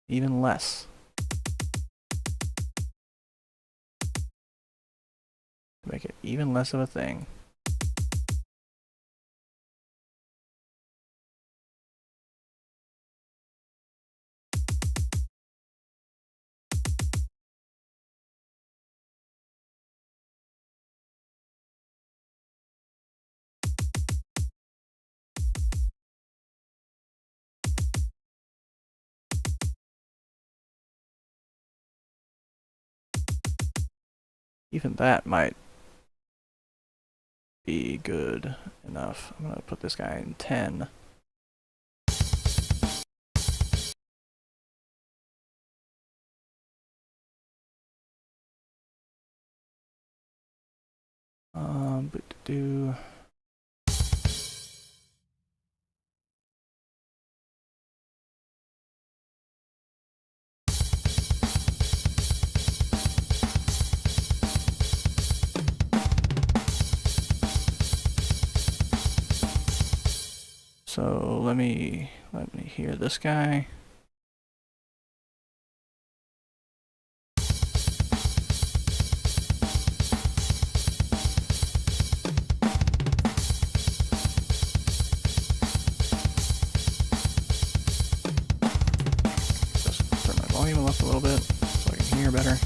even less. To make it even less of a thing. Even that might be good enough. I'm gonna put this guy in 10. But to do... So let me hear this guy. Just turn my volume up a little bit so I can hear better.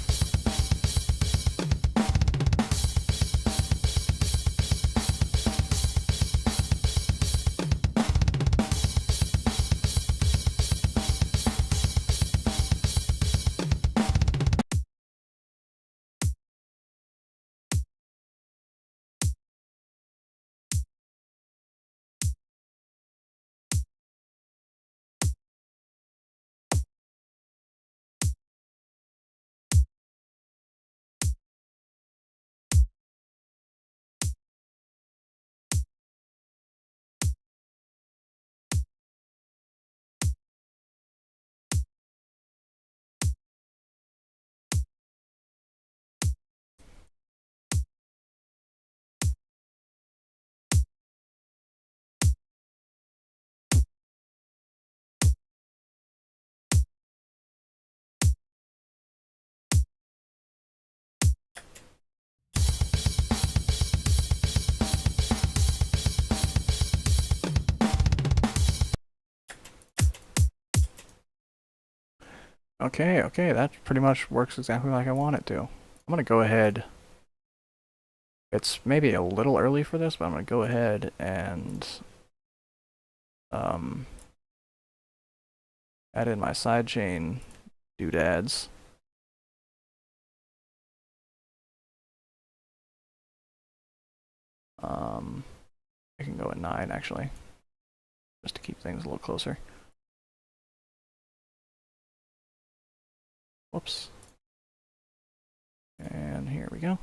Okay, okay, that pretty much works exactly like I want it to. I'm gonna go ahead. It's maybe a little early for this, but I'm gonna go ahead and um, add in my sidechain doodads. I can go at 9 actually, just to keep things a little closer. Whoops. And here we go.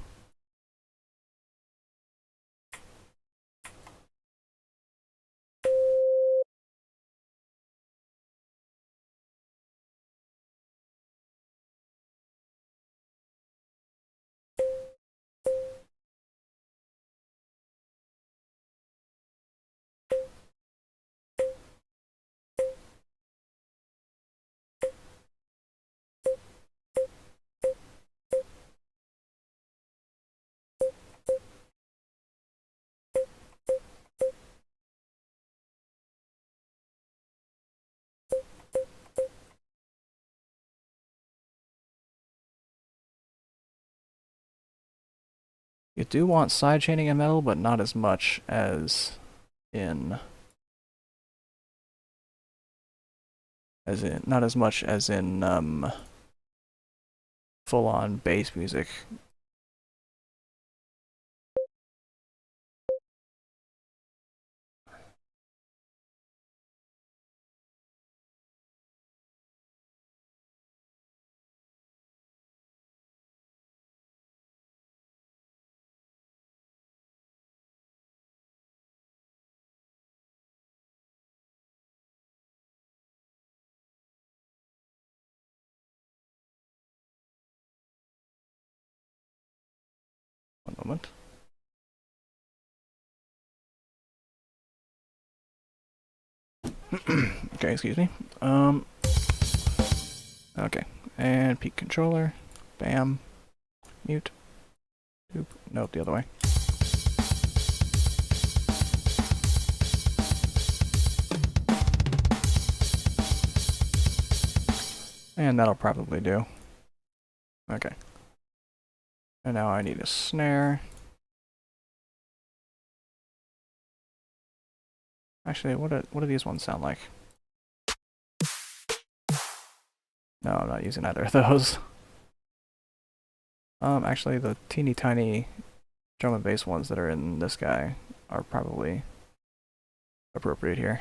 You do want sidechaining in metal, but not as much as in not as much as in full-on bass music. One moment. Okay, excuse me. Okay, and peak controller. Bam. Mute. Oop. Nope, the other way. And that'll probably do. Okay. And now I need a snare. Actually, what do these ones sound like? No, I'm not using either of those. Actually, the teeny tiny drum and bass ones that are in this guy are probably appropriate here.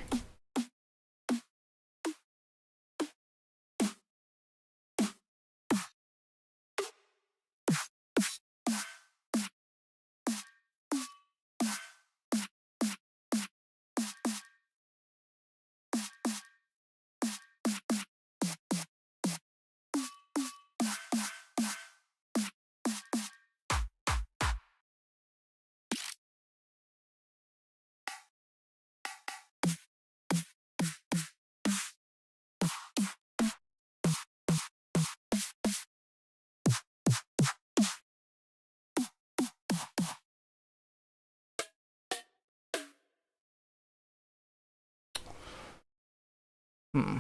Hmm.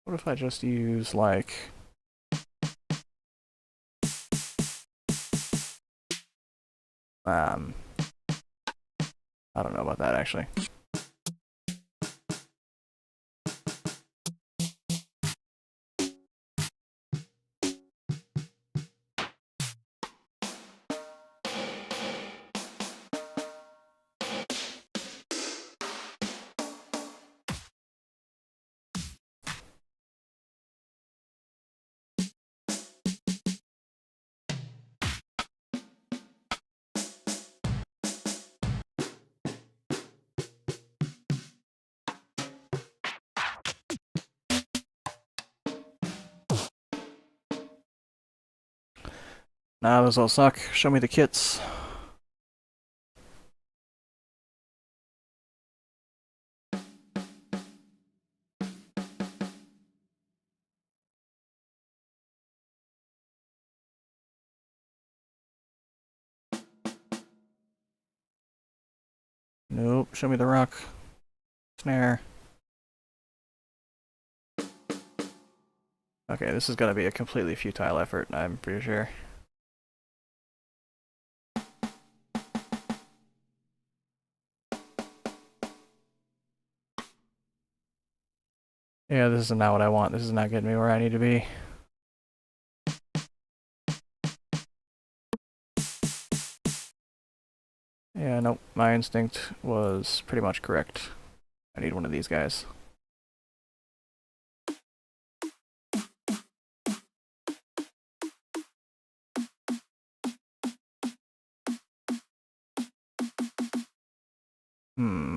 What if I just use like I don't know about that actually. Nah, those all suck. Show me the kits. Nope, show me the rock. Snare. Okay, this is gonna be a completely futile effort, I'm pretty sure. Yeah, this is not what I want. This is not getting me where I need to be. Yeah, nope, my instinct was pretty much correct. I need one of these guys.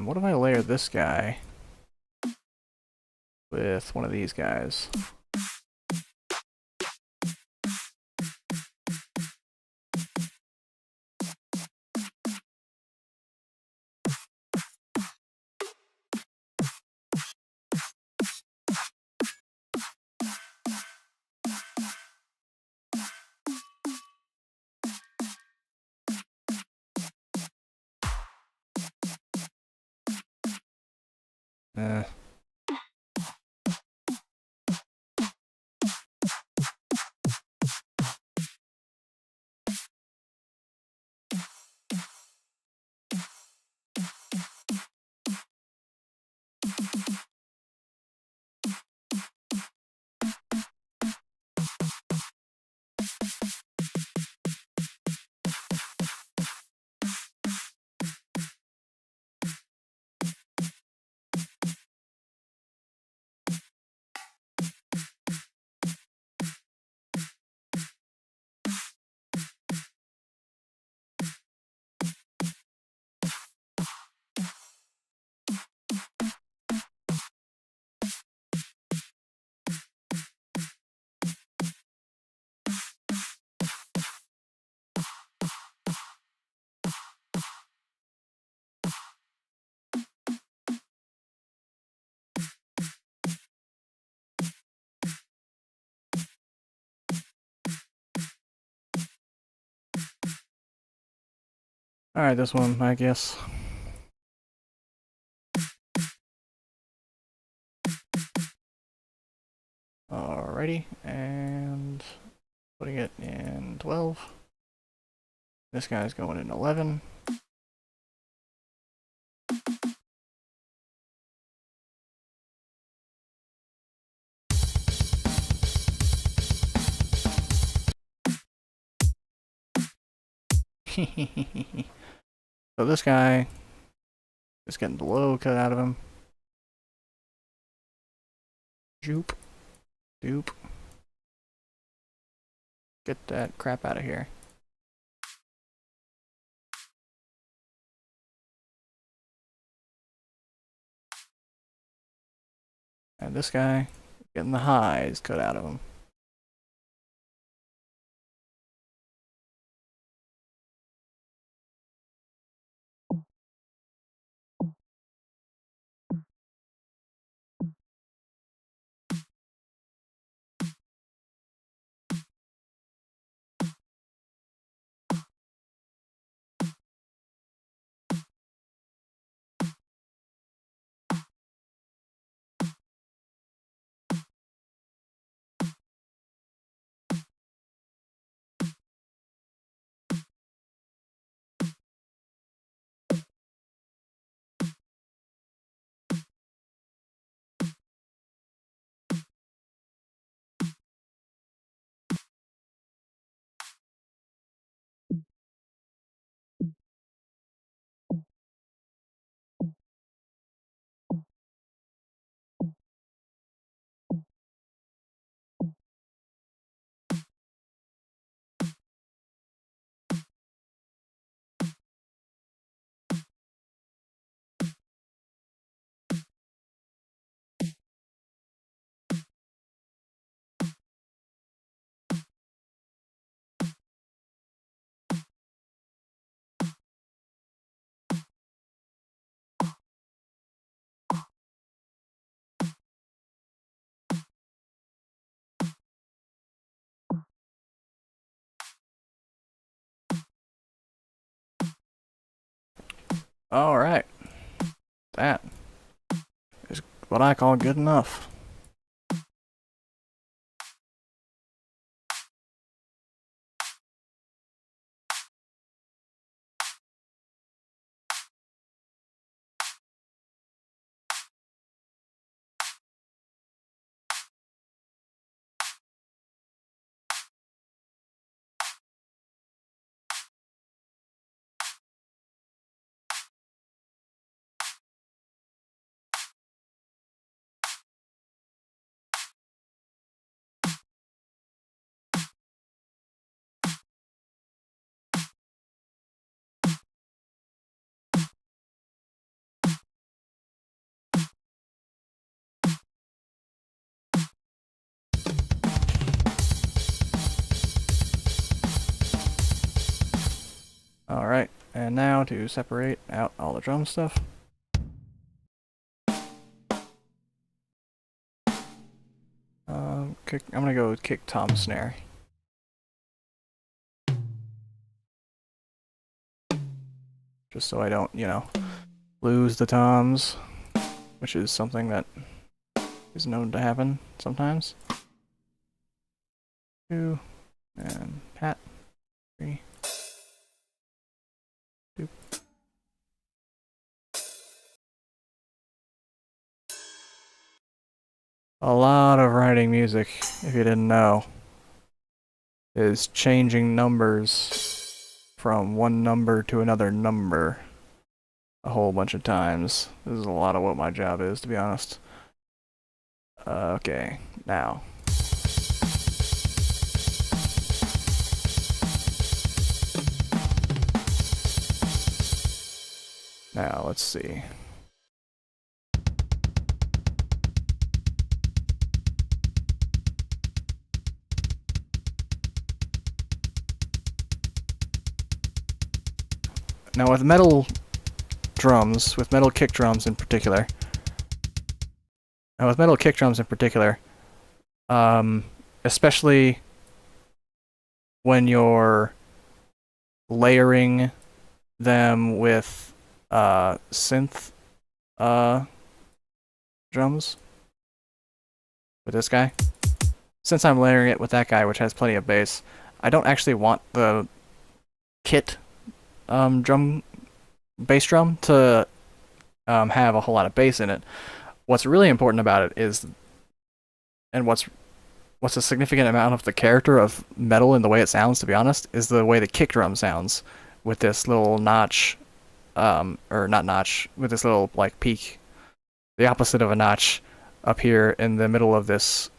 What if I layer this guy with one of these guys? Eh. Alright, this one, I guess. Alrighty, and putting it in 12. This guy's going in 11. So this guy is getting the low cut out of him. Joop. Doop. Get that crap out of here. And this guy, getting the highs cut out of him. Alright. That is what I call good enough. Alright, and now to separate out all the drum stuff. I'm gonna go with kick, tom, snare. Just so I don't, you know, lose the toms, which is something that is known to happen sometimes. 2, and pat, 3, 2. A lot of writing music, if you didn't know, is changing numbers from one number to another number a whole bunch of times. This is a lot of what my job is, to be honest. Okay, now. Now, let's see. Now with metal drums, with metal kick drums in particular, especially when you're layering them with synth drums, with this guy. Since I'm layering it with that guy, which has plenty of bass, I don't actually want the kit bass drum to have a whole lot of bass in it. What's really important about it is, and what's a significant amount of the character of metal in the way it sounds, to be honest, is the way the kick drum sounds with this little notch, or not notch, with this little like peak, the opposite of a notch up here in the middle of this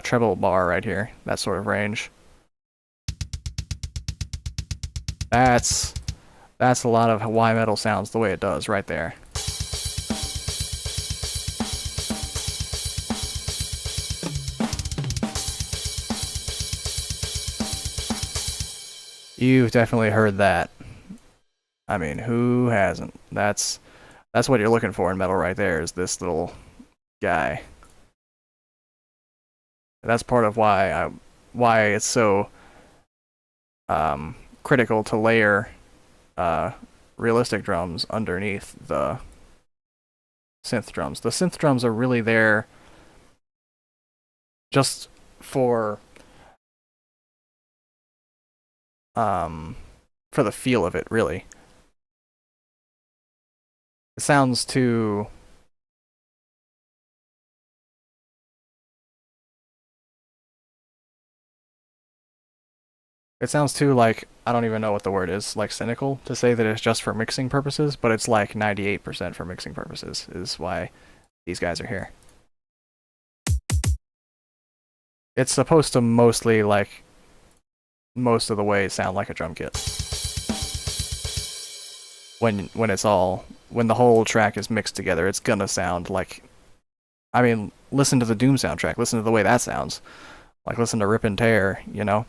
treble bar right here, that sort of range. That's a lot of why metal sounds the way it does right there. You've definitely heard that. I mean, who hasn't? That's what you're looking for in metal right there, is this little guy. That's part of why it's so critical to layer realistic drums underneath the synth drums. The synth drums are really there just for the feel of it, really. It sounds too like, I don't even know what the word is, like cynical to say that it's just for mixing purposes, but it's like 98% for mixing purposes is why these guys are here. It's supposed to mostly, like, most of the way sound like a drum kit. When the whole track is mixed together, it's gonna sound like, I mean, listen to the Doom soundtrack, listen to the way that sounds. Like, listen to Rip and Tear, you know?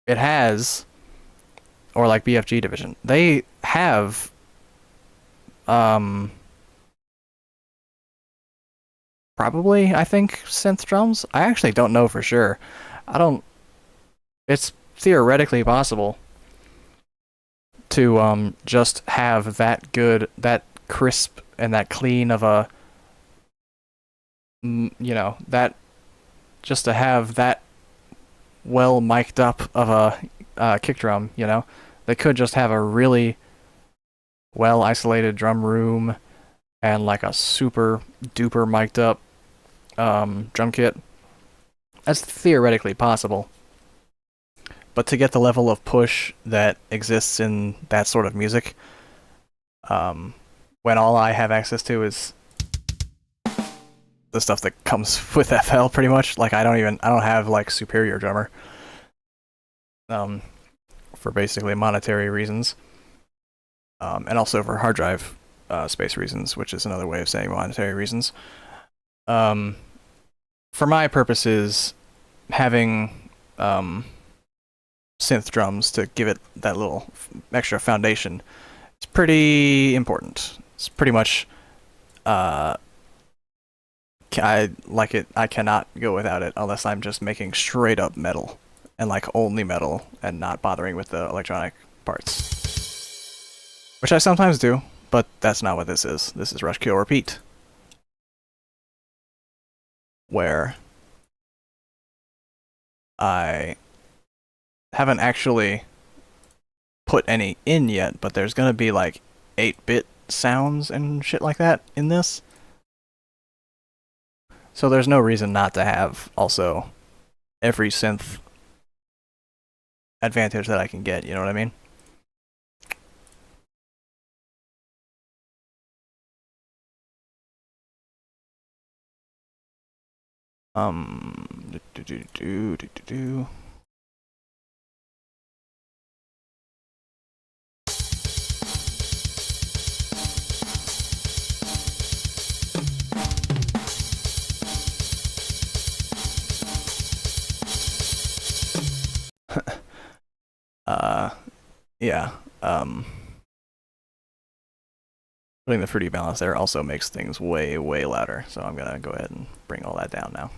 It has, or like BFG Division, they have probably, I think, synth drums. I actually don't know for sure. It's theoretically possible to just have that crisp and that clean of a, you know, that just to have that well mic'd up of a kick drum, you know, they could just have a really well isolated drum room and like a super duper mic'd up drum kit. That's theoretically possible. But to get the level of push that exists in that sort of music, when all I have access to is the stuff that comes with FL pretty much, like I don't have like Superior Drummer, for basically monetary reasons, and also for hard drive space reasons, which is another way of saying monetary reasons. For my purposes, having synth drums to give it that little extra foundation is pretty important. It's pretty much I like it. I cannot go without it unless I'm just making straight up metal and like only metal and not bothering with the electronic parts, which I sometimes do, but that's not what this is. This is Rush Kill Repeat, where I haven't actually put any in yet, but there's gonna be like 8-bit sounds and shit like that in this. So there's no reason not to have also every synth advantage that I can get, you know what I mean? Yeah, putting the fruity balance there also makes things way, way louder, so I'm gonna go ahead and bring all that down now.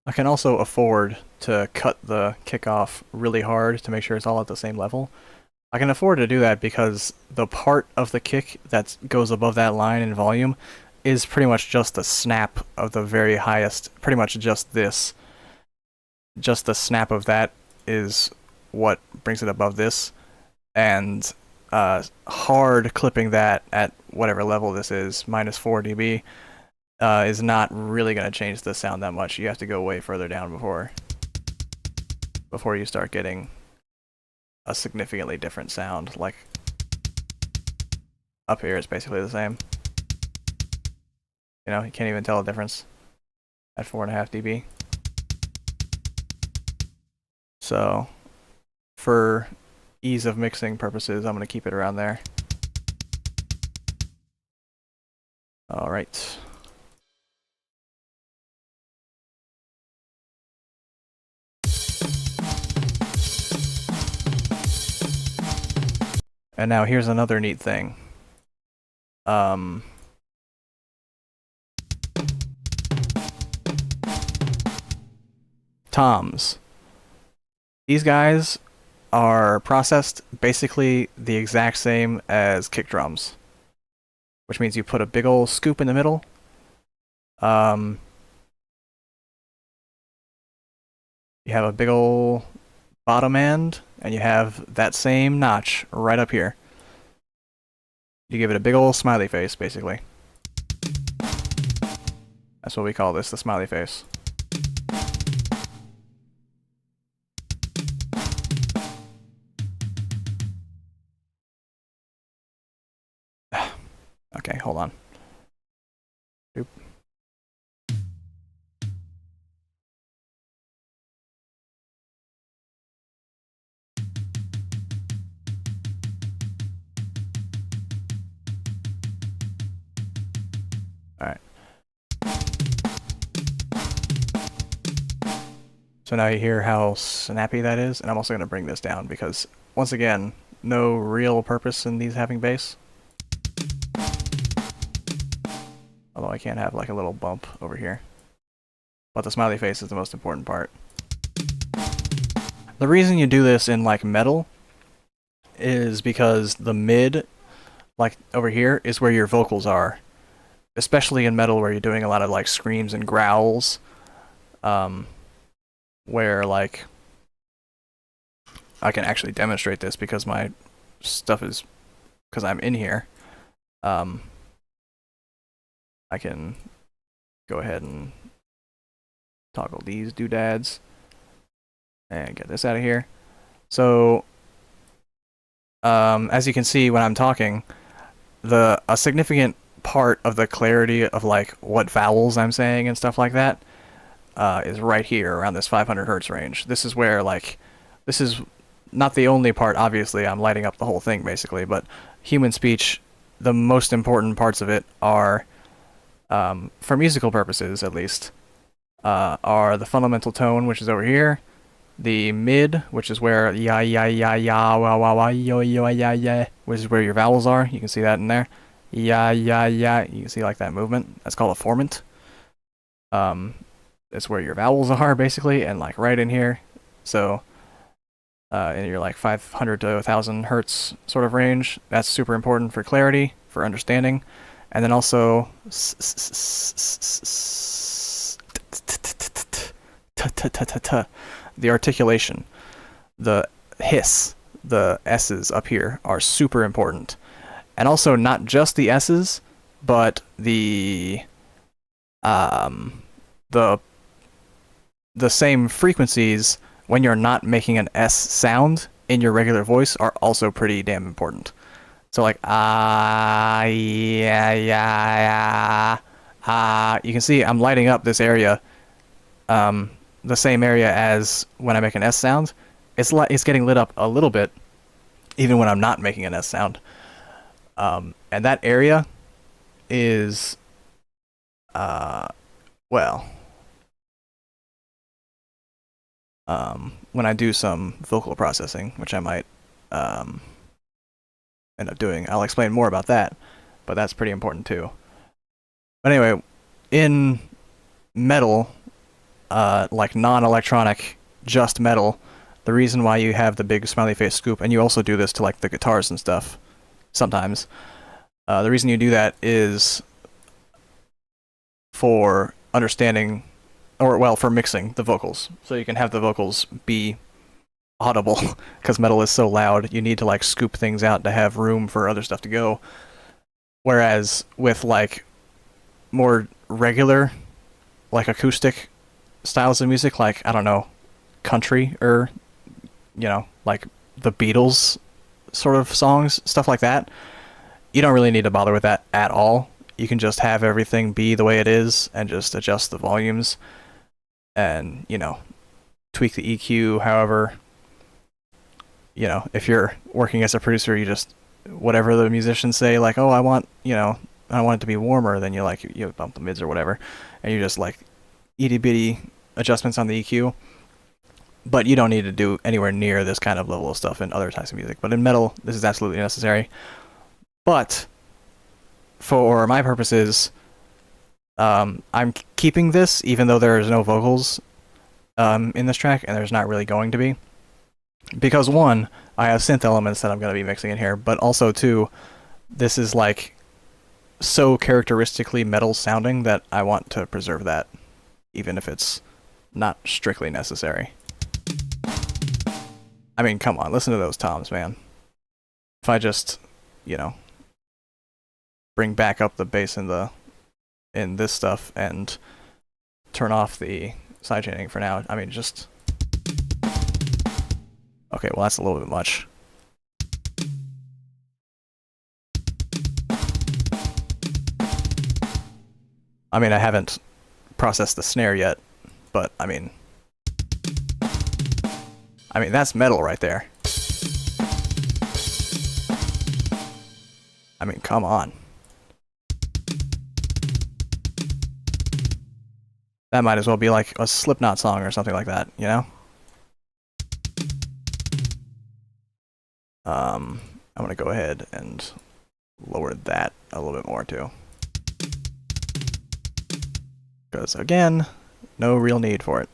I can also afford to cut the kick off really hard to make sure it's all at the same level. I can afford to do that because the part of the kick that goes above that line in volume is pretty much just the snap of the very highest, pretty much just this. Just the snap of that is what brings it above this, and hard clipping that at whatever level this is, -4 dB, is not really going to change the sound that much. You have to go way further down before you start getting a significantly different sound. Like up here, it's basically the same. You know, you can't even tell a difference at 4.5 dB. So, for ease of mixing purposes, I'm going to keep it around there. All right. And now here's another neat thing. Toms. These guys are processed basically the exact same as kick drums, which means you put a big old scoop in the middle. You have a big old bottom end, and you have that same notch right up here. You give it a big old smiley face, basically. That's what we call this, the smiley face. Okay, hold on. Oop. So now you hear how snappy that is, and I'm also going to bring this down because, once again, no real purpose in these having bass. Although I can have like a little bump over here. But the smiley face is the most important part. The reason you do this in like metal is because the mid, like over here, is where your vocals are. Especially in metal where you're doing a lot of like screams and growls. Where like I can actually demonstrate this because my stuff is, because I'm in here. I can go ahead and toggle these doodads and get this out of here. So as you can see when I'm talking, a significant part of the clarity of like what vowels I'm saying and stuff like that is right here around this 500 hertz range. This is where like, this is not the only part, obviously. I'm lighting up the whole thing basically, but human speech, the most important parts of it are, for musical purposes at least, are the fundamental tone, which is over here, the mid, which is where ya ya ya ya wa wa wa yo yo ya ya, which is where your vowels are. You can see that in there. Ya ya ya. You can see like that movement. That's called a formant. It's where your vowels are basically, and like right in here. So in your like 500 to 1000 hertz sort of range, that's super important for clarity, for understanding, and then also the articulation, the hiss, the S's up here are super important. And also not just the S's, but the same frequencies when you're not making an S sound in your regular voice are also pretty damn important. So like yeah yeah yeah, you can see I'm lighting up this area, the same area as when I make an S sound. It's getting lit up a little bit, even when I'm not making an S sound. And that area is, when I do some vocal processing, which I might end up doing, I'll explain more about that, but that's pretty important too. But anyway, in metal, like non-electronic, just metal, the reason why you have the big smiley face scoop, and you also do this to like the guitars and stuff sometimes, the reason you do that is for understanding, or well, for mixing the vocals, so you can have the vocals be audible. Because metal is so loud, you need to like scoop things out to have room for other stuff to go. Whereas with like more regular, like acoustic styles of music, like, I don't know, country, or, you know, like the Beatles sort of songs, stuff like that, you don't really need to bother with that at all. You can just have everything be the way it is and just adjust the volumes and, you know, tweak the EQ however. You know, if you're working as a producer, you just, whatever the musicians say, like, oh, I want, you know, I want it to be warmer, then you like, you bump the mids or whatever, and you just like itty bitty adjustments on the EQ. But you don't need to do anywhere near this kind of level of stuff in other types of music. But in metal, this is absolutely necessary. But for my purposes, I'm keeping this, even though there is no vocals in this track, and there's not really going to be. Because one, I have synth elements that I'm going to be mixing in here, but also two, this is like so characteristically metal sounding that I want to preserve that, even if it's not strictly necessary. I mean, come on, listen to those toms, man. If I just, you know, bring back up the bass in this stuff and turn off the sidechaining for now, I mean, just... Okay, well, that's a little bit much. I mean, I haven't processed the snare yet, but I mean, that's metal right there. I mean, come on. That might as well be like a Slipknot song or something like that, you know? I'm gonna go ahead and lower that a little bit more too. Because again, no real need for it.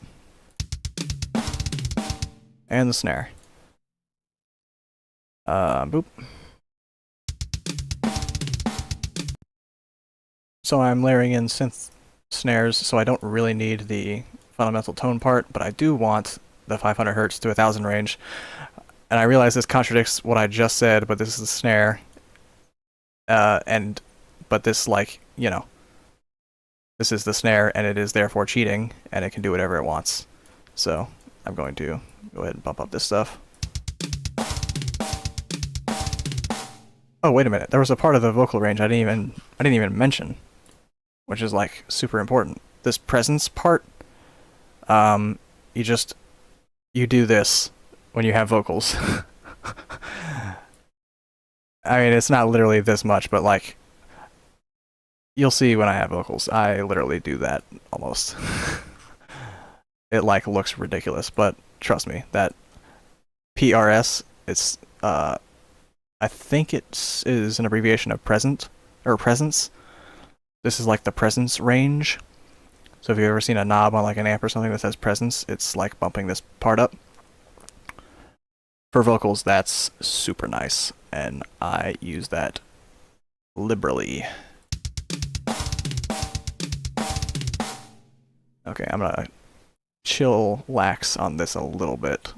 And the snare. Boop. So I'm layering in synth snares, so I don't really need the fundamental tone part, but I do want the 500 Hz to 1000 range. And I realize this contradicts what I just said, but this is the snare. But this, like, you know, this is the snare, and it is therefore cheating, and it can do whatever it wants. So I'm going to go ahead and bump up this stuff. Oh, wait a minute. There was a part of the vocal range I didn't even mention, which is like super important. This presence part, you do this when you have vocals. I mean, it's not literally this much, but like, you'll see when I have vocals. I literally do that almost. It like looks ridiculous, but trust me, that PRS, it's I think it is an abbreviation of present or presence. This is like the presence range. So if you've ever seen a knob on like an amp or something that says presence, it's like bumping this part up. For vocals, that's super nice, and I use that liberally. Okay, I'm gonna chill lax on this a little bit,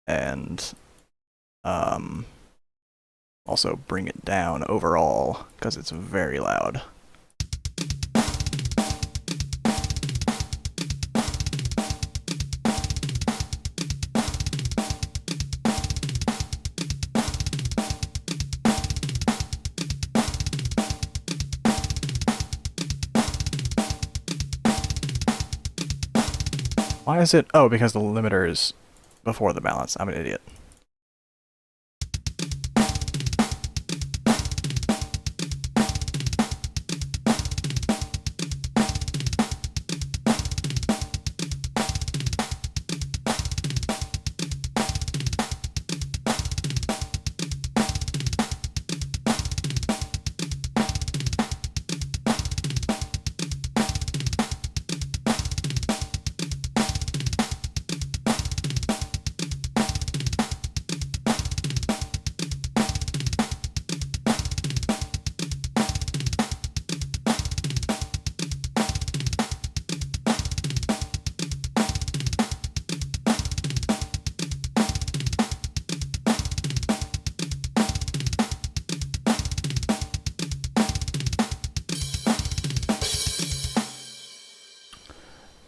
and also bring it down overall, because it's very loud. Why is it? Oh, because the limiter is before the balance. I'm an idiot.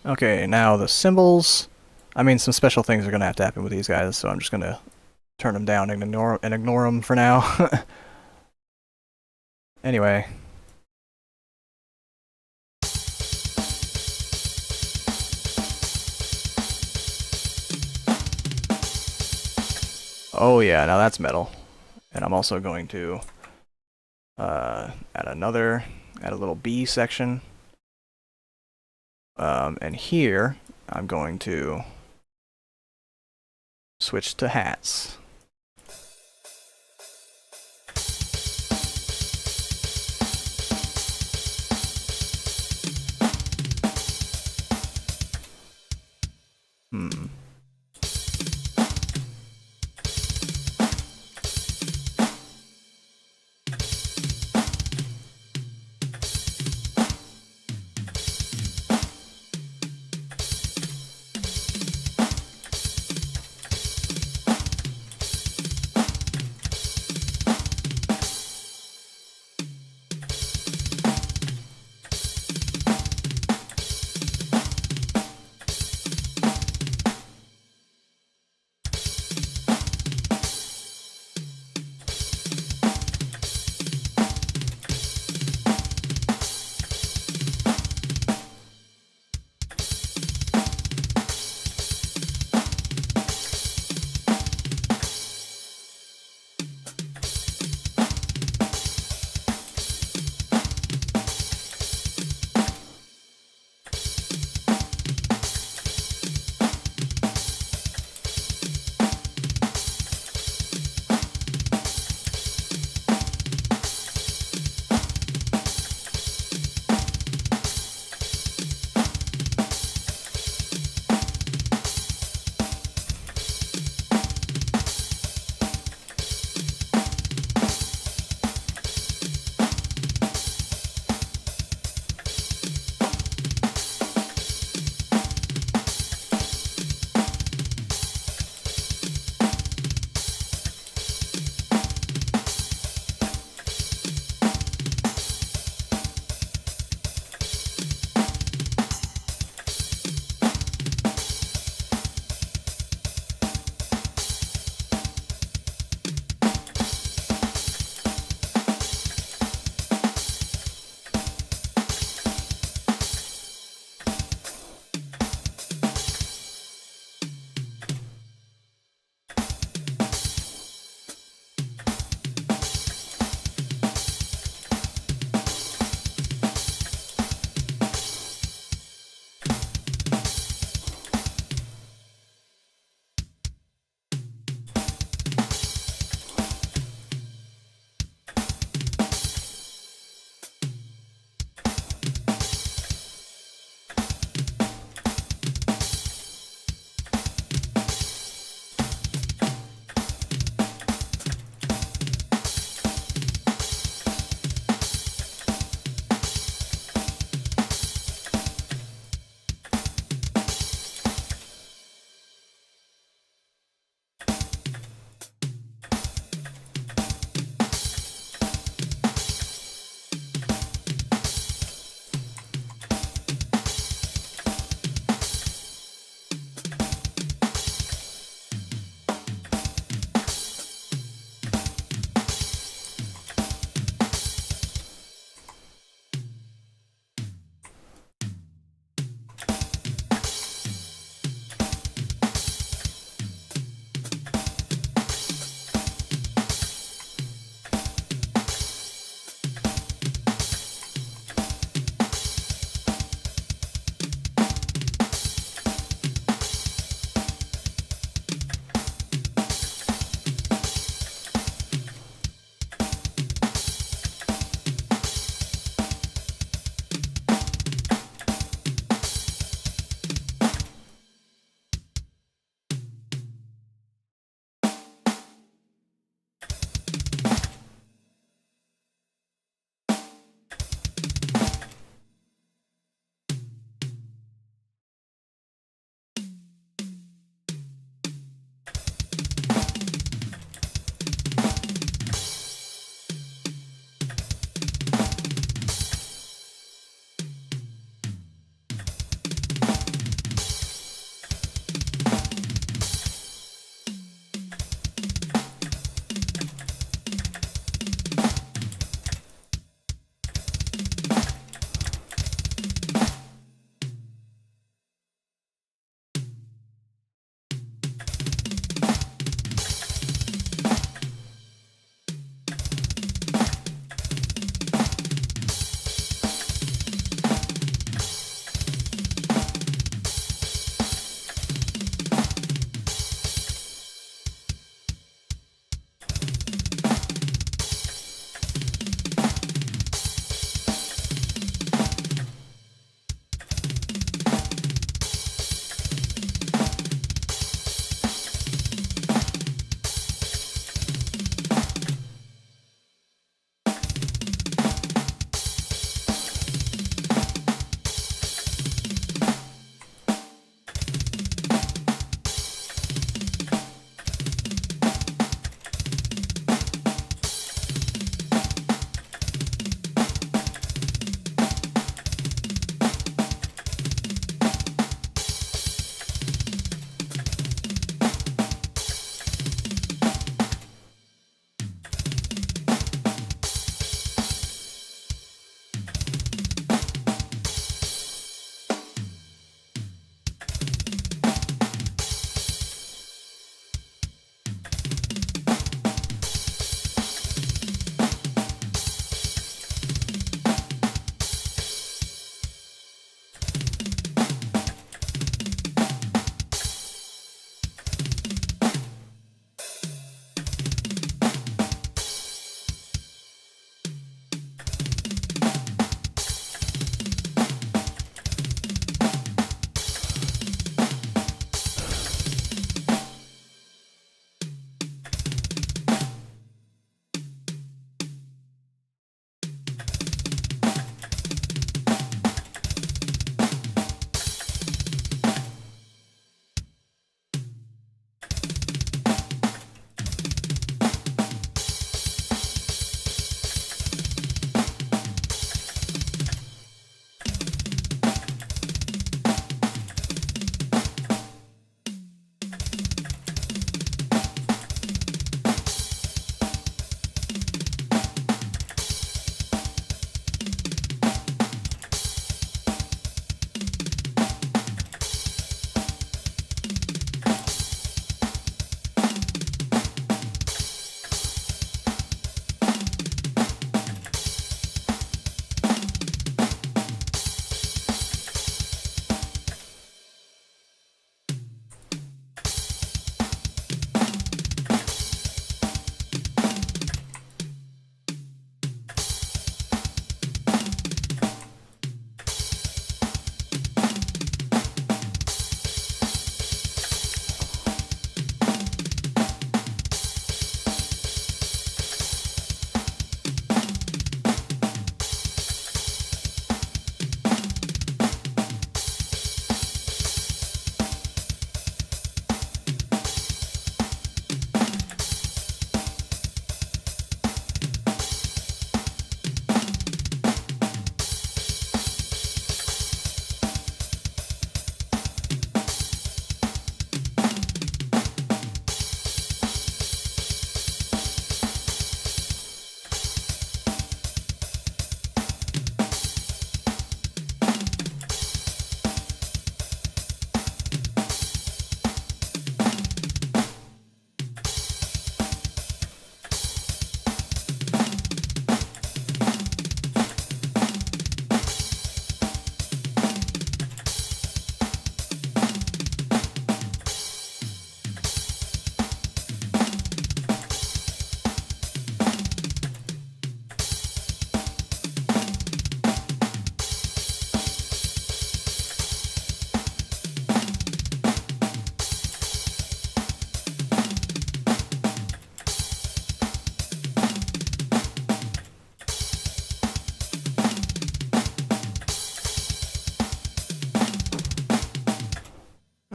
Okay, now the cymbals. I mean, some special things are going to have to happen with these guys, so I'm just going to turn them down and ignore them for now. Anyway. Oh yeah, now that's metal. And I'm also going to add a little B section. And here, I'm going to switch to hats.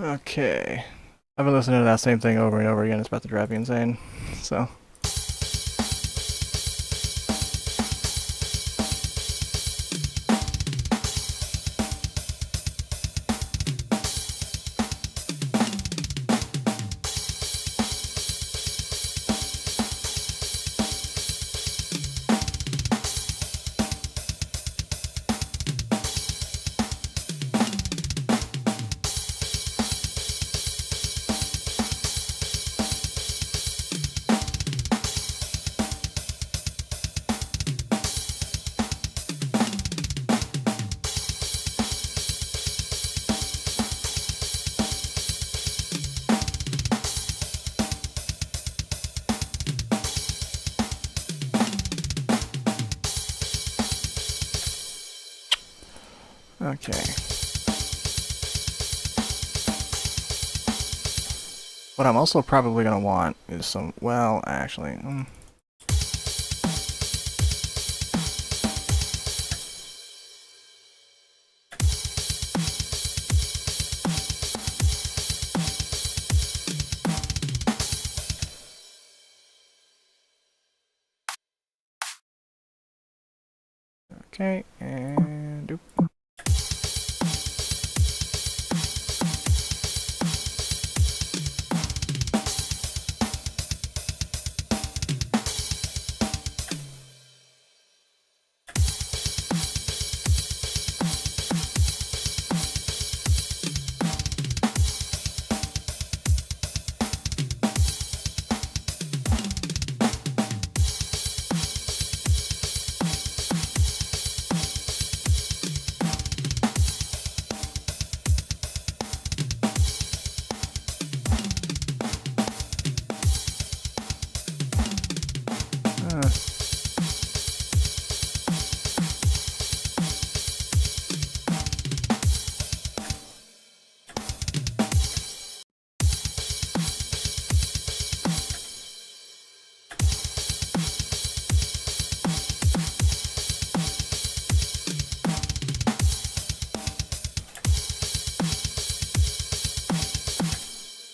Okay. I've been listening to that same thing over and over again. It's about to drive me insane. So. Okay. What I'm also probably going to want is some, well, actually, okay, and doop.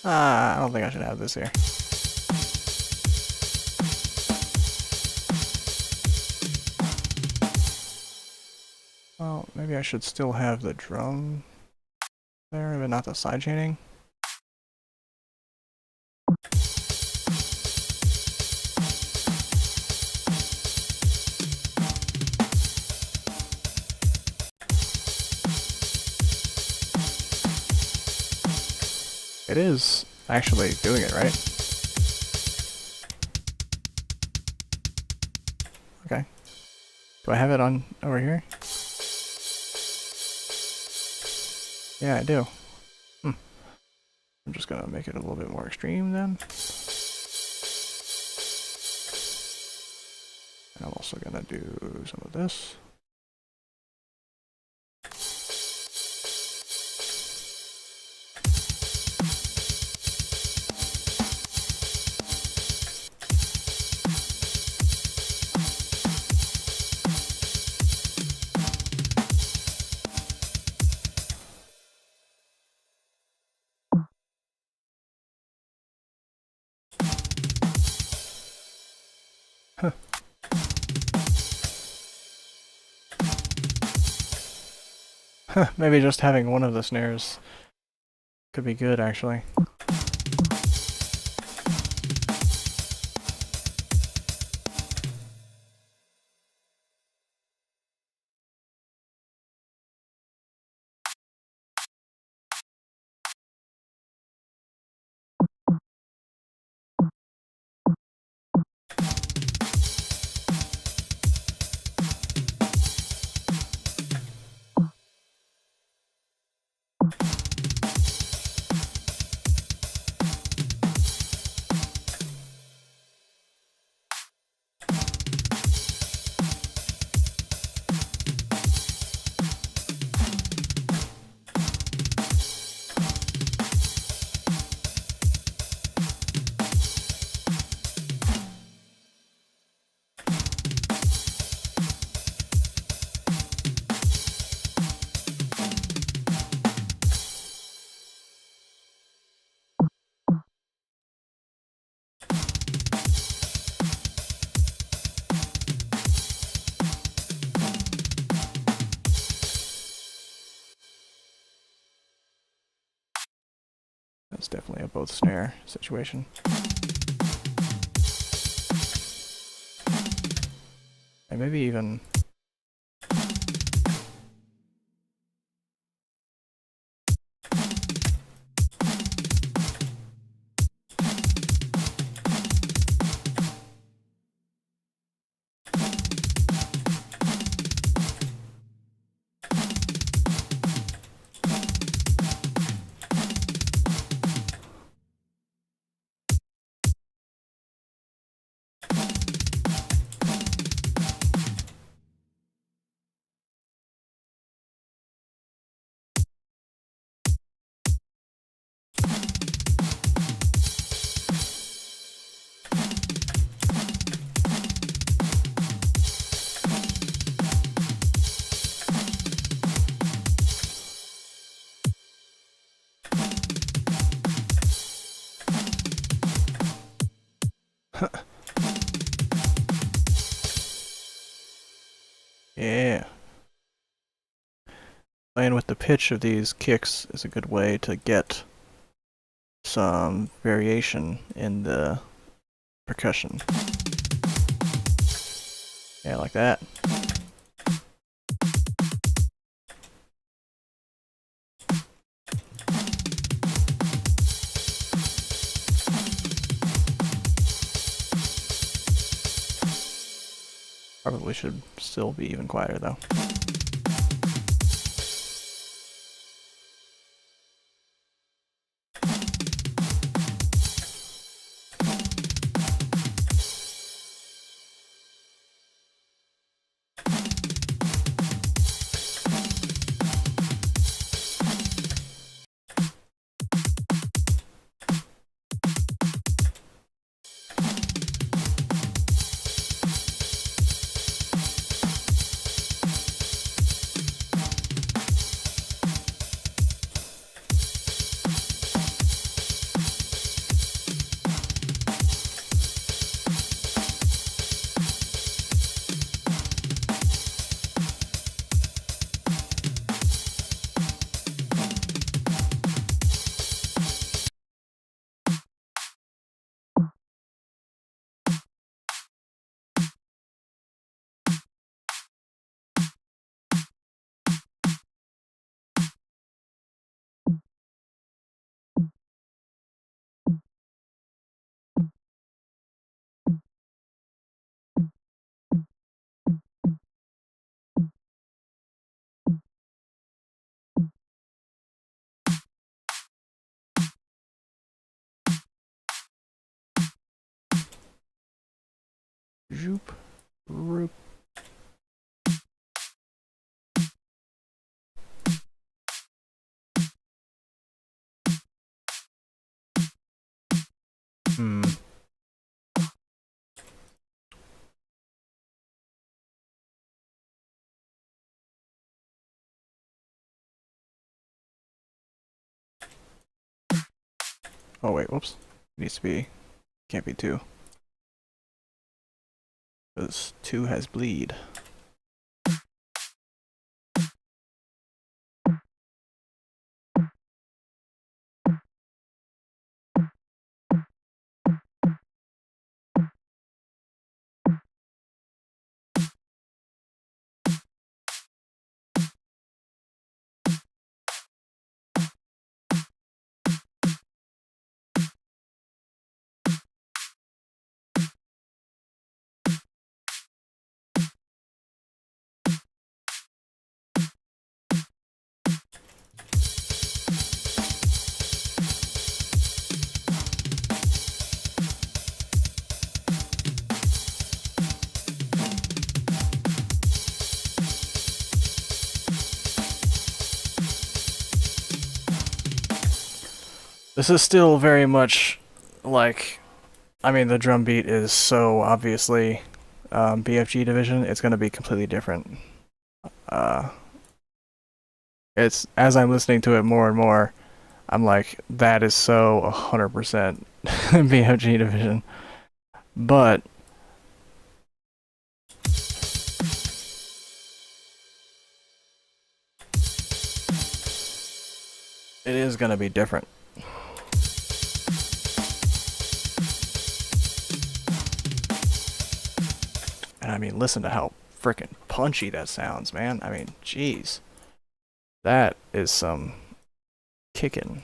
I don't think I should have this here. Well, maybe I should still have the drum there, but not the side chaining. It is actually doing it, right? Okay. Do I have it on over here? Yeah, I do. I'm just gonna make it a little bit more extreme then. And I'm also gonna do some of this. Huh. Maybe just having one of the snares could be good, actually. It's definitely a both snare situation. And maybe even... Yeah. Playing with the pitch of these kicks is a good way to get some variation in the percussion. Yeah, like that. Probably should still be even quieter though. Zoop, roop. Hmm. Oh wait, whoops. It needs to be, can't be 2. Because 2 has bleed. This is still very much like, I mean, the drum beat is so obviously BFG division. It's going to be completely different. It's, as I'm listening to it more and more, I'm like, that is so 100% BFG division. But it is going to be different. I mean, listen to how freaking punchy that sounds, man. I mean, jeez. That is some kicking.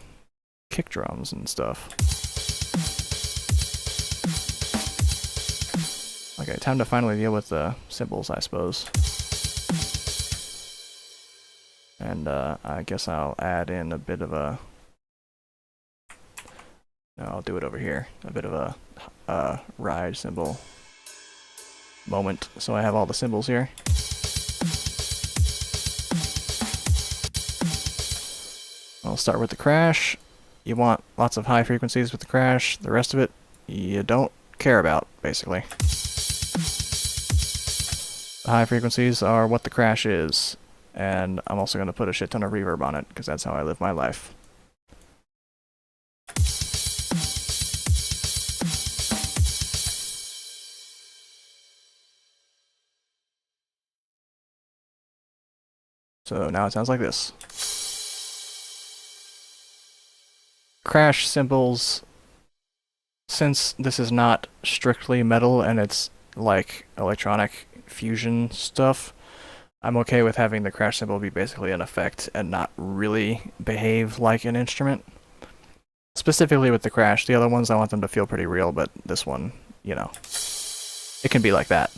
Kick drums and stuff. Okay, time to finally deal with the cymbals, I suppose. And I guess I'll add in a bit of a... No, I'll do it over here. A bit of a ride cymbal moment. So I have all the cymbals here. I'll start with the crash. You want lots of high frequencies with the crash. The rest of it, you don't care about, basically. The high frequencies are what the crash is. And I'm also going to put a shit ton of reverb on it, because that's how I live my life. So now it sounds like this. Crash cymbals, since this is not strictly metal and it's like electronic fusion stuff, I'm okay with having the crash cymbal be basically an effect and not really behave like an instrument. Specifically with the crash, the other ones I want them to feel pretty real, but this one, you know, it can be like that.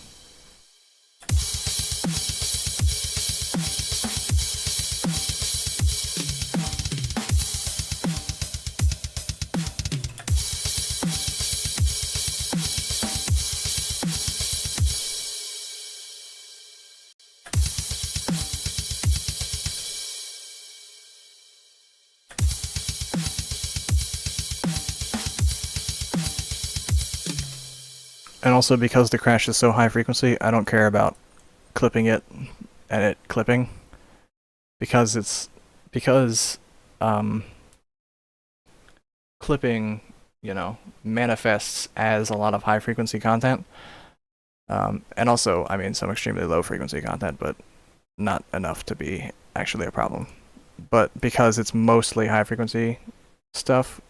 And also because the crash is so high frequency, I don't care about clipping it and it clipping. Because clipping, you know, manifests as a lot of high frequency content. And also, I mean, some extremely low frequency content, but not enough to be actually a problem. But because it's mostly high frequency stuff,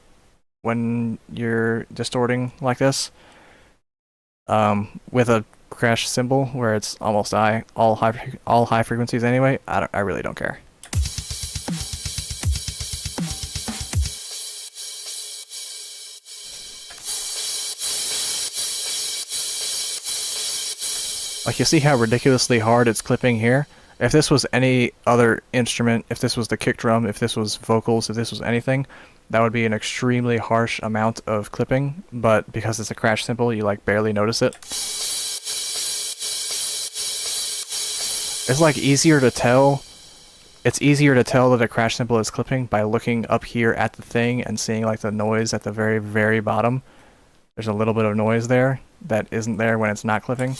when you're distorting like this, with a crash cymbal where it's almost all high frequencies anyway, I really don't care. Like, you see how ridiculously hard it's clipping here? If this was any other instrument, if this was the kick drum, if this was vocals, if this was anything, that would be an extremely harsh amount of clipping, but because it's a crash cymbal, you like barely notice it. It's like easier to tell. It's easier to tell that a crash cymbal is clipping by looking up here at the thing and seeing like the noise at the very, very bottom. There's a little bit of noise there that isn't there when it's not clipping.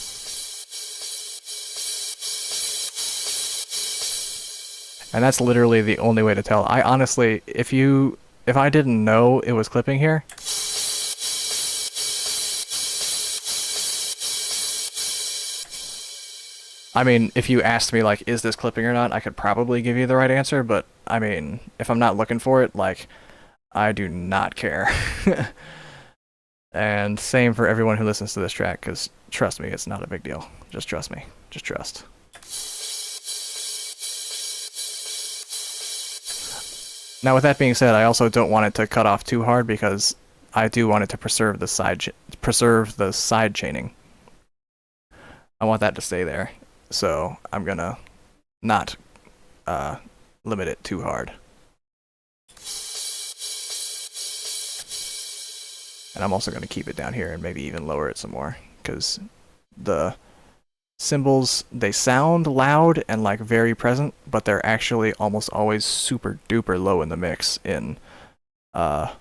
And that's literally the only way to tell. I honestly, if I didn't know it was clipping here, I mean, if you asked me, like, is this clipping or not, I could probably give you the right answer, but, I mean, if I'm not looking for it, like, I do not care. And same for everyone who listens to this track, because trust me, it's not a big deal. Just trust me. Just trust. Now, with that being said, I also don't want it to cut off too hard because I do want it to preserve the side chaining. I want that to stay there, so I'm gonna not limit it too hard. And I'm also gonna keep it down here and maybe even lower it some more because the cymbals, they sound loud and like very present, but they're actually almost always super duper low in the mix well,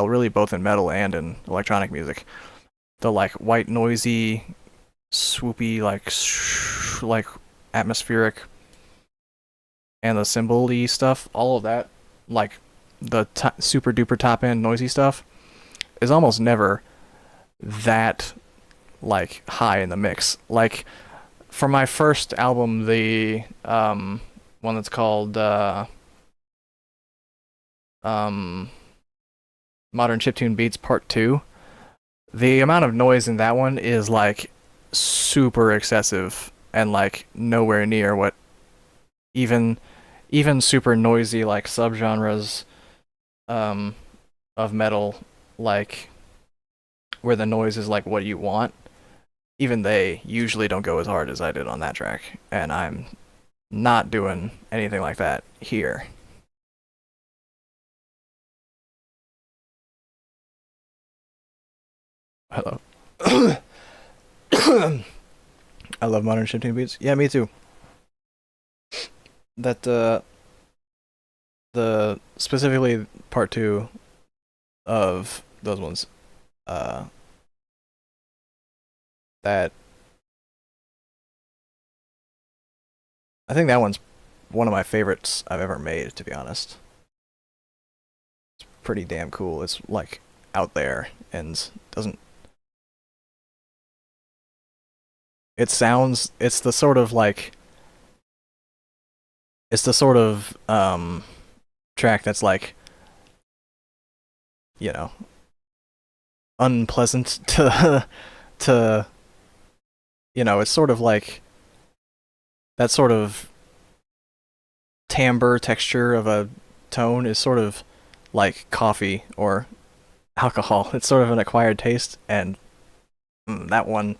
really both in metal and in electronic music. The like white noisy, swoopy, like atmospheric, and the cymbal-y stuff, all of that, like the super duper top end noisy stuff, is almost never that like high in the mix. Like for my first album, the one that's called Modern Chiptune Beats Part 2, The amount of noise in that one is like super excessive and like nowhere near what even even super noisy like subgenres um of metal, like where the noise is like what you want, even they usually don't go as hard as I did on that track, and I'm not doing anything like that here. Hello. I love modern shifting beats. Yeah, me too. That the specifically part two of those ones, uh, that I think that one's one of my favorites I've ever made, to be honest. It's pretty damn cool. It's like out there and doesn't. It sounds. It's the sort of like. It's the sort of track that's like, you know, unpleasant to to it's sort of like that sort of timbre texture of a tone is sort of like coffee or alcohol. It's sort of an acquired taste, and that one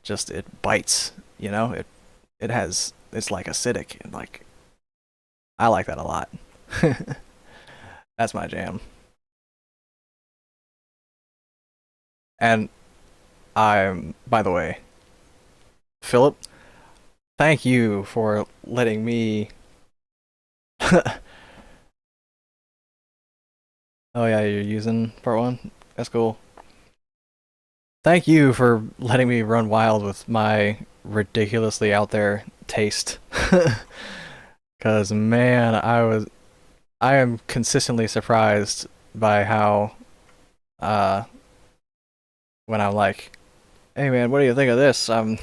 just it bites. It has it's like acidic and like I like that a lot. That's my jam. And I'm by the way, Philip, thank you for letting me. Oh yeah, you're using part one. That's cool. Thank you for letting me run wild with my ridiculously out there taste. Cause man, I am consistently surprised by how uh when I'm like, hey man, what do you think of this? I'm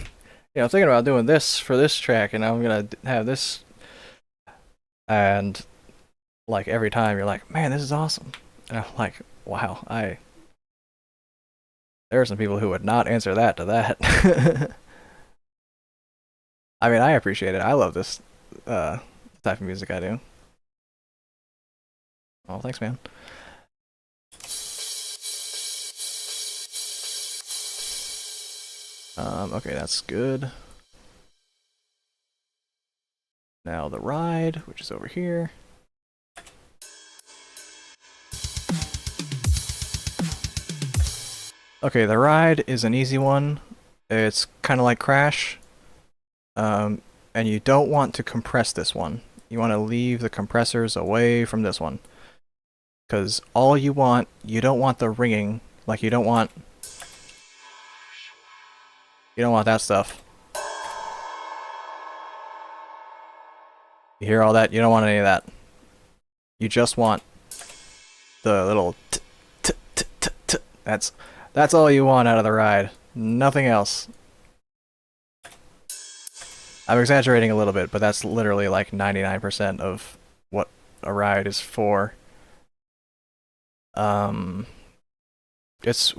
thinking about doing this for this track, and I'm gonna have this, and like every time you're like, man, this is awesome. And I'm like, wow, I there are some people who would not answer that to that. I mean, I appreciate it. I love this uh type of music I do. Oh, thanks, man. Okay, that's good. Now the ride, which is over here. Okay, the ride is an easy one. It's kind of like Crash. And you don't want to compress this one. You want to leave the compressors away from this one. Because you don't want the ringing. Like, you don't want that stuff. You hear all that? You don't want any of that. You just want the little that's all you want out of the ride. Nothing else. I'm exaggerating a little bit, but that's literally like 99% of what a ride is for. Um, it's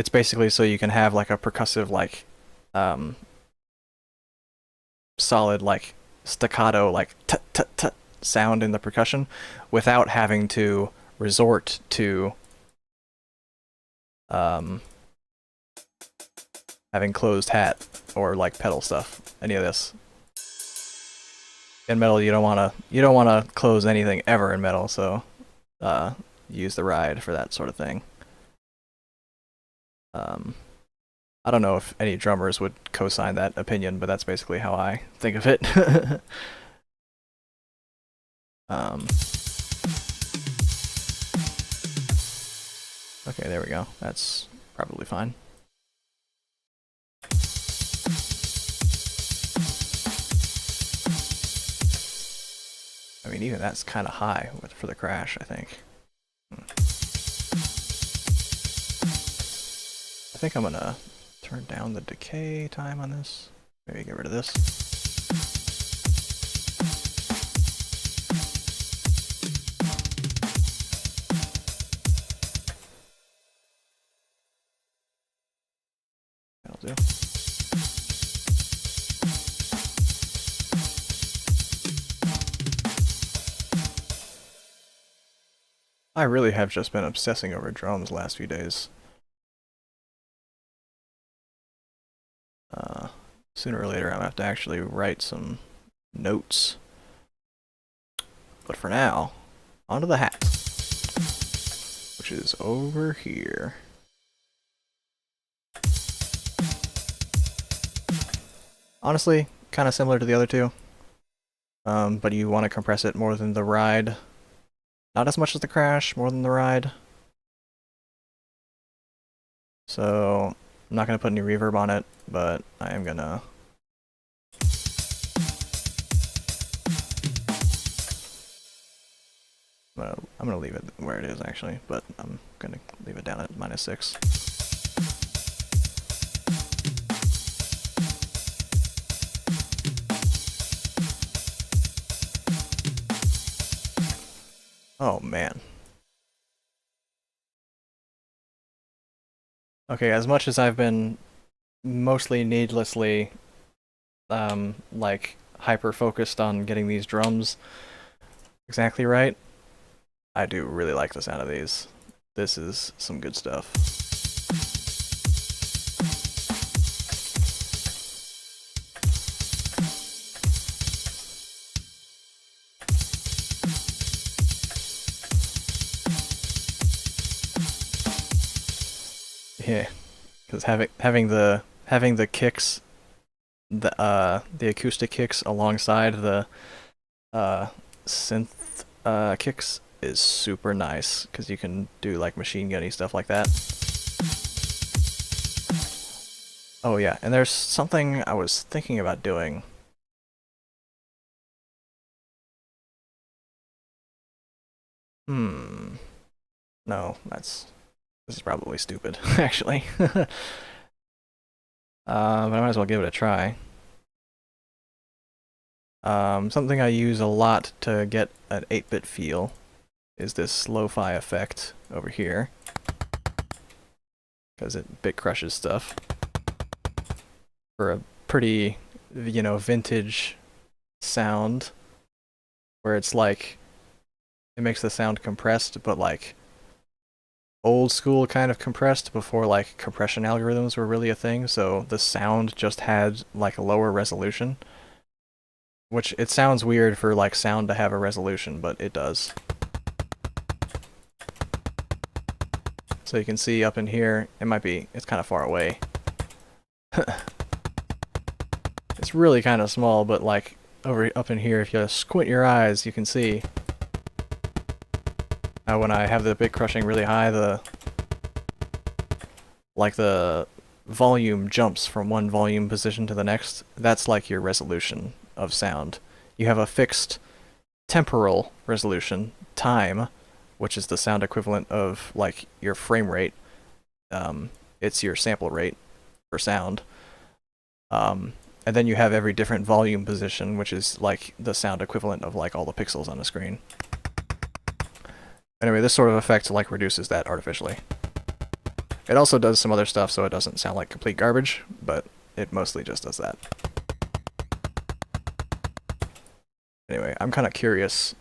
basically so you can have like a percussive like um solid like staccato like tut tut tut sound in the percussion without having to resort to um having closed hat or like pedal stuff, any of this. In metal you don't wanna close anything ever in metal, so use the ride for that sort of thing. Um I don't know if any drummers would co-sign that opinion, but that's basically how I think of it. um okay, there we go. That's probably fine. I mean, even that's kind of high for the crash, I think. I think I'm gonna turn down the decay time on this. Maybe get rid of this. do. I really have just been obsessing over drums the last few days. Sooner or later, I'm gonna have to actually write some notes. But for now, onto the hat, which is over here. Honestly, kind of similar to the other two, but you want to compress it more than the ride. Not as much as the crash, more than the ride. So, I'm not going to put any reverb on it, but I am going to... I'm gonna leave it where it is, actually, but I'm going to leave it down at -6. Oh, man. Okay, as much as I've been mostly needlessly, like, hyper-focused on getting these drums exactly right, I do really like the sound of these. This is some good stuff. Yeah, because having the kicks, the acoustic kicks alongside the synth kicks is super nice, because you can do like machine gunny stuff like that. Oh yeah, and there's something I was thinking about doing. No, this is probably stupid, actually. But I might as well give it a try. Something I use a lot to get an 8-bit feel is this lo-fi effect over here, because it bit crushes stuff for a pretty, you know, vintage sound, where it's like, it makes the sound compressed, but like old school kind of compressed before like compression algorithms were really a thing, so the sound just had like a lower resolution. Which, it sounds weird for like sound to have a resolution, but it does. So you can see up in here, it's kind of far away. It's really kind of small, but like up in here, if you squint your eyes, you can see how when I have the bit crushing really high, the volume jumps from one volume position to the next. That's like your resolution of sound. You have a fixed temporal resolution, time, which is the sound equivalent of like your frame rate. It's your sample rate for sound. And then you have every different volume position, which is like the sound equivalent of like all the pixels on the screen. Anyway, this sort of effect like reduces that artificially. It also does some other stuff so it doesn't sound like complete garbage, but it mostly just does that. Anyway, I'm kind of curious.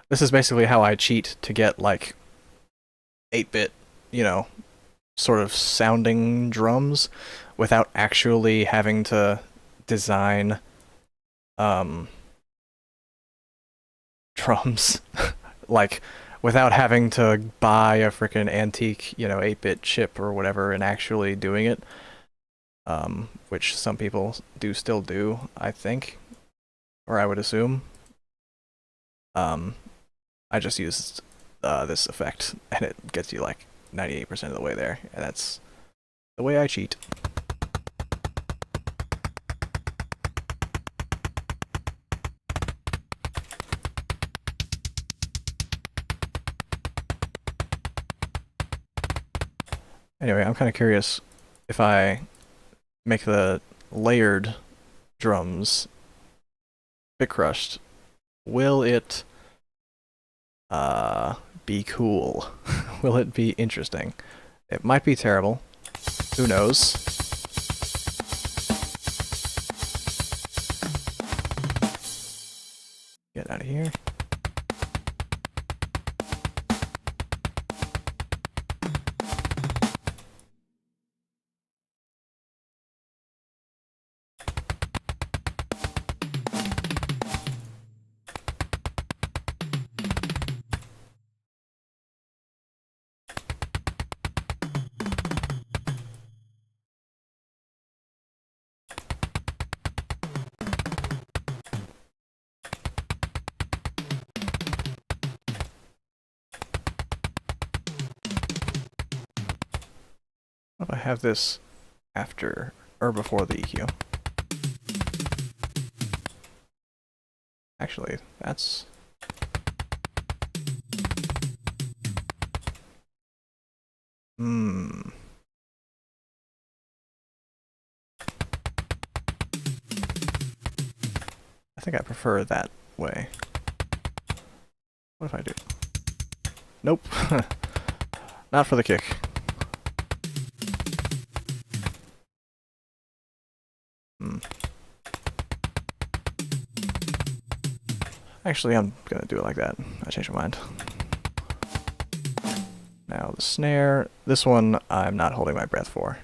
This is basically how I cheat to get like 8-bit, you know, sort of sounding drums without actually having to design drums. Like, without having to buy a freaking antique, you know, 8-bit chip or whatever and actually doing it. Which some people do still do, I think, or I would assume. I just used this effect, and it gets you like 98% of the way there, and that's the way I cheat. Anyway, I'm kind of curious if I make the layered drums bit crushed, will it be cool? Will it be interesting? It might be terrible. Who knows? Get out of here. What if I have this after or before the EQ? Actually, that's... I think I prefer that way. What if I do? Nope. Not for the kick. Actually, I'm gonna do it like that. I changed my mind. Now the snare. This one I'm not holding my breath for.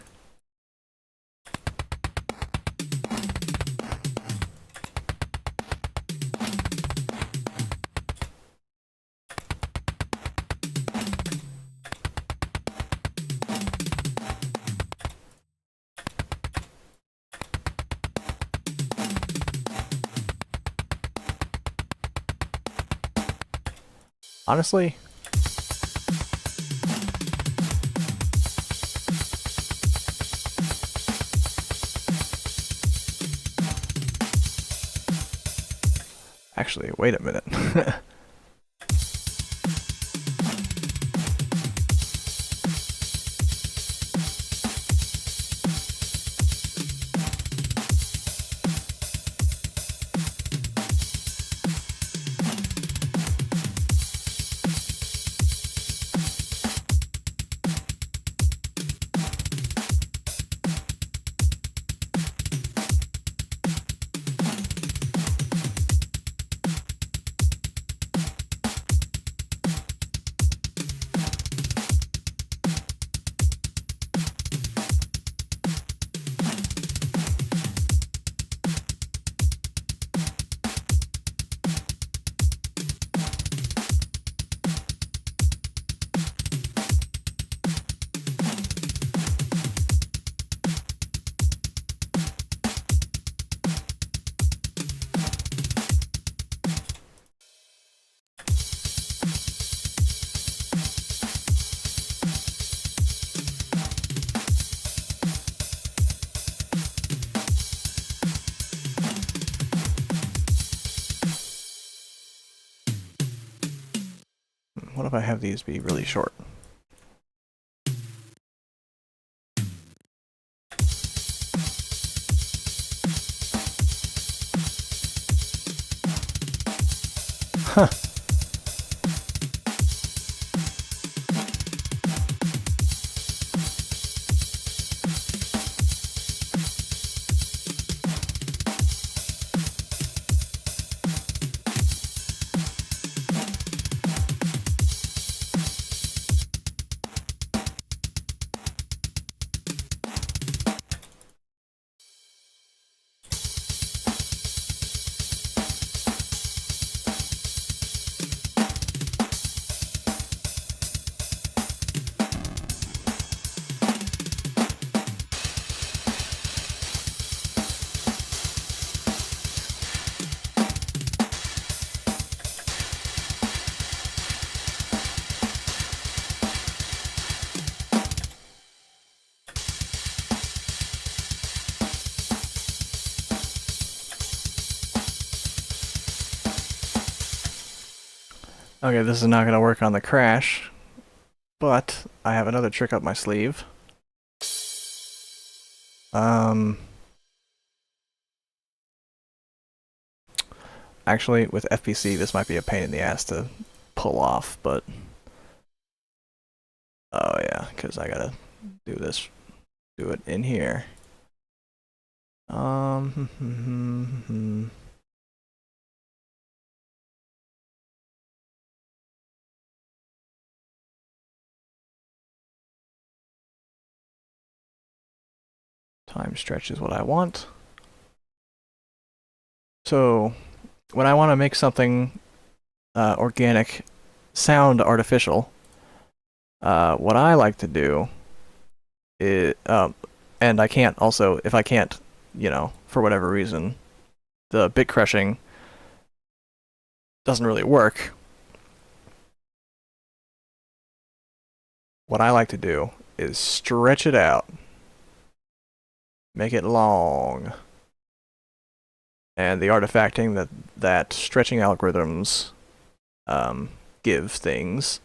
Honestly, wait a minute. What if I have these be really short? Huh. Okay, this is not going to work on the crash, but I have another trick up my sleeve. Actually, with FPC, this might be a pain in the ass to pull off, but... Oh yeah, because I gotta do it in here. Time stretch is what I want. So when I want to make something organic sound artificial, what I like to do is, and I can't also, if I can't, you know, for whatever reason, the bit crushing doesn't really work. What I like to do is stretch it out, make it long, and the artifacting that stretching algorithms give things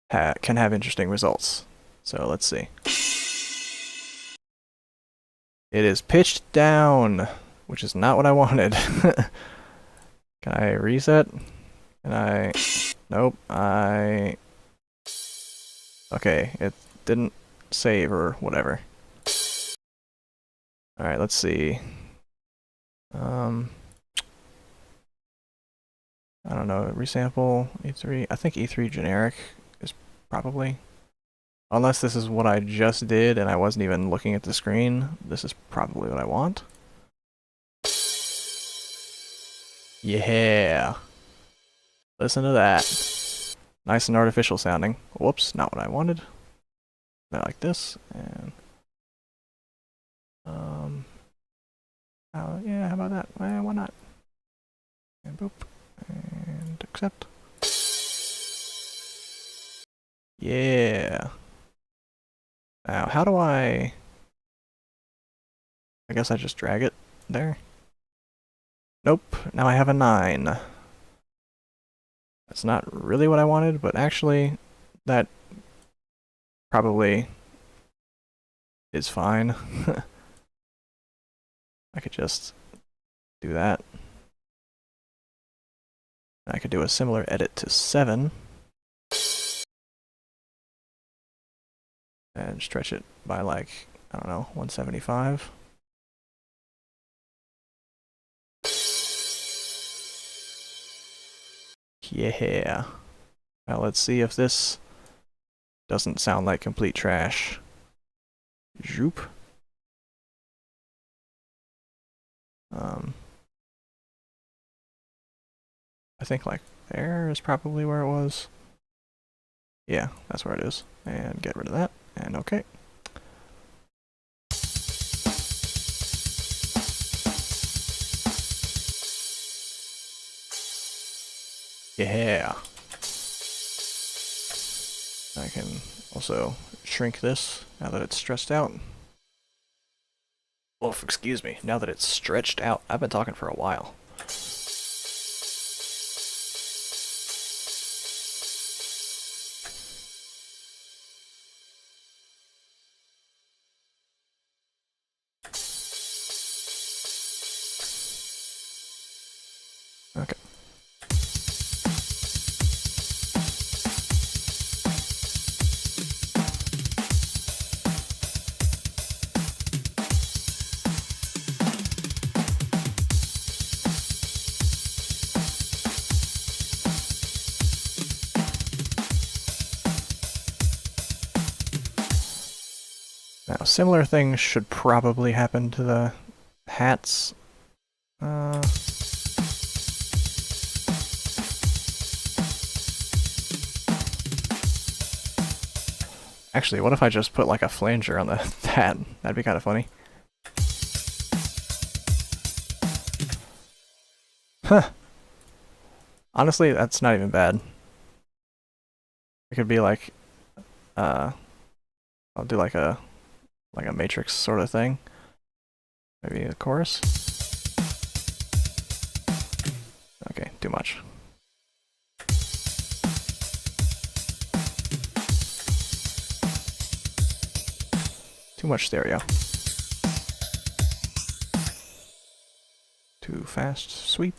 can have interesting results. So let's see. It is pitched down, which is not what I wanted. Can I reset? Can I? Nope. Okay, it didn't save or whatever. Alright, let's see. I don't know, resample, E3. I think E3 generic is probably. Unless this is what I just did and I wasn't even looking at the screen, this is probably what I want. Yeah. Listen to that. Nice and artificial sounding. Whoops, not what I wanted. I like this, and yeah, how about that? Why not? And boop, and accept. Yeah. Now, how do I guess I just drag it there. Nope, now I have a 9. That's not really what I wanted, but actually, that probably is fine. I could just do that. I could do a similar edit to 7. And stretch it by like, I don't know, 175. Yeah. Now let's see if this doesn't sound like complete trash. Zoop. I think like there is probably where it was. Yeah, that's where it is. And get rid of that, and okay. Yeah. I can also shrink this now that it's stretched out. Oh, excuse me, now that it's stretched out. I've been talking for a while. Okay. Now, similar things should probably happen to the hats. Actually, what if I just put like a flanger on the hat? That'd be kind of funny. Huh. Honestly, that's not even bad. It could be like, I'll do like a Matrix sort of thing. Maybe a chorus. Okay, too much. Too much stereo. Too fast sweep.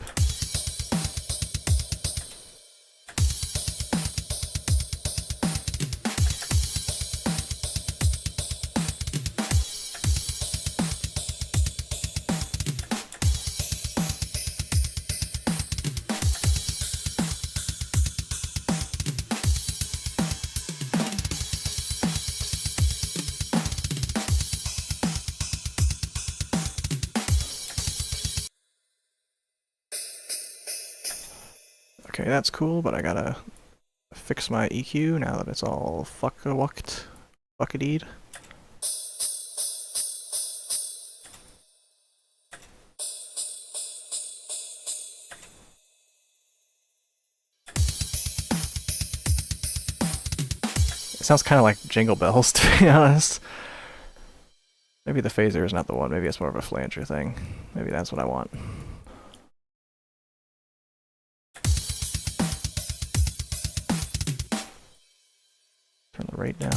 Okay, that's cool, but I gotta fix my EQ now that it's all fuckadied. It sounds kind of like Jingle Bells, to be honest. Maybe the phaser is not the one. Maybe it's more of a flanger thing. Maybe that's what I want. Turn the rate down.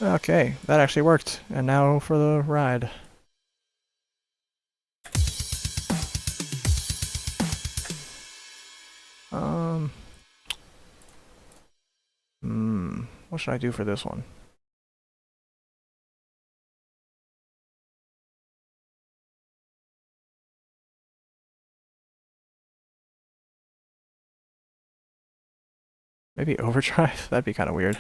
Okay, that actually worked. And now for the ride. What should I do for this one? Maybe overdrive? That'd be kind of weird.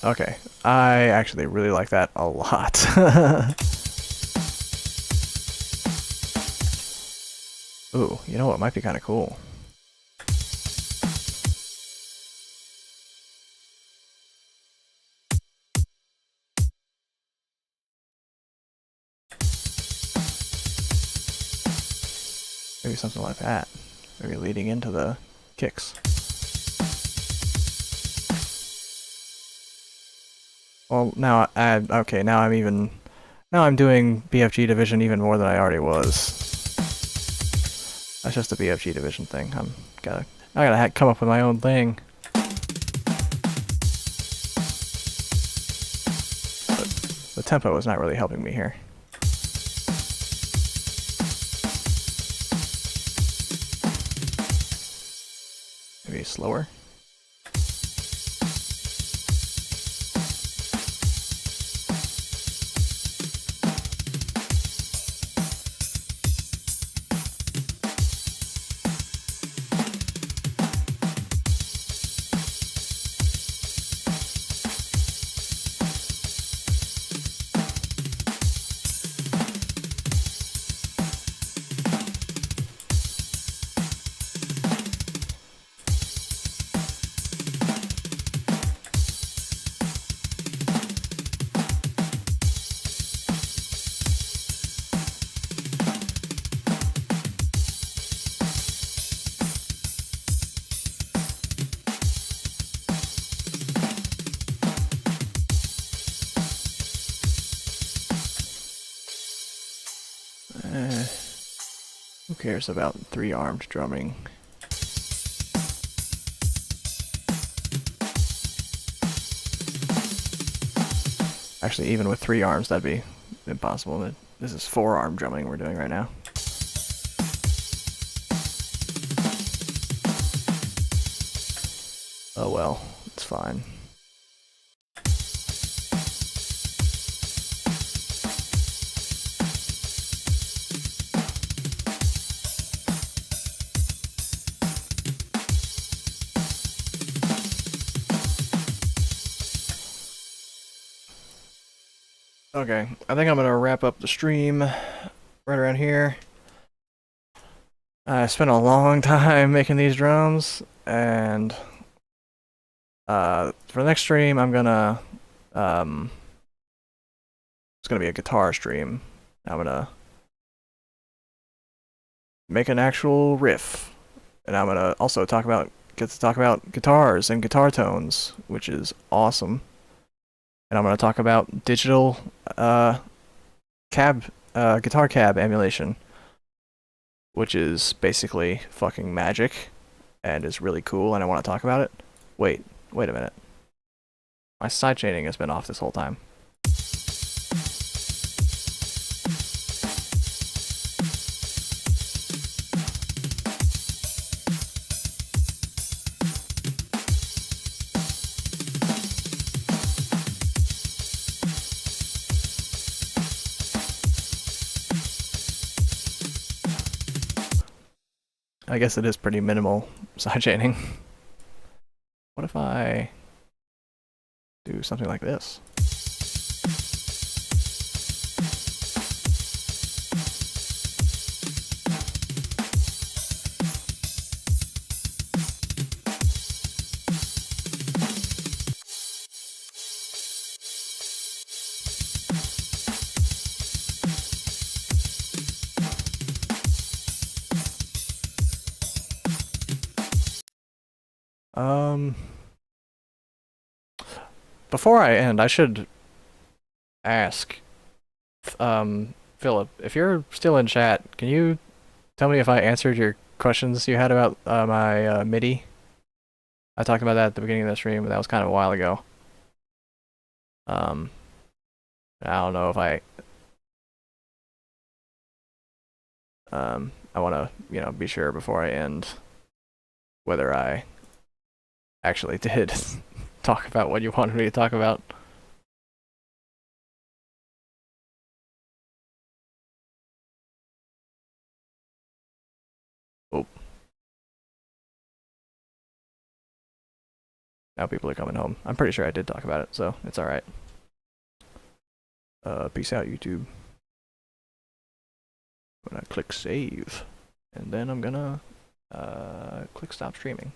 Okay, I actually really like that a lot. Ooh, you know what might be kind of cool? Maybe something like that. Maybe leading into the kicks. Well, now now I'm doing BFG division even more than I already was. That's just a BFG division thing. I gotta come up with my own thing. But the tempo is not really helping me here. Maybe slower. Who cares about three-armed drumming? Actually, even with three arms, that'd be impossible. This is four-arm drumming we're doing right now. Oh well, it's fine. Okay, I think I'm gonna wrap up the stream right around here. I spent a long time making these drums, and For the next stream, I'm gonna it's gonna be a guitar stream. I'm gonna make an actual riff, and I'm gonna also get to talk about guitars and guitar tones, which is awesome. And I'm gonna talk about digital guitar cab emulation, which is basically fucking magic and is really cool, and I want to talk about it. Wait a minute. My sidechaining has been off this whole time. I guess it is pretty minimal sidechaining. What if I do something like this? Before I end, I should ask, Philip, if you're still in chat, can you tell me if I answered your questions you had about my MIDI? I talked about that at the beginning of the stream, but that was kind of a while ago. I don't know if I want to, be sure before I end whether I actually did talk about what you wanted me to talk about. Oh. Now people are coming home. I'm pretty sure I did talk about it, so it's alright. Peace out, YouTube. I'm gonna click save, and then I'm gonna click stop streaming.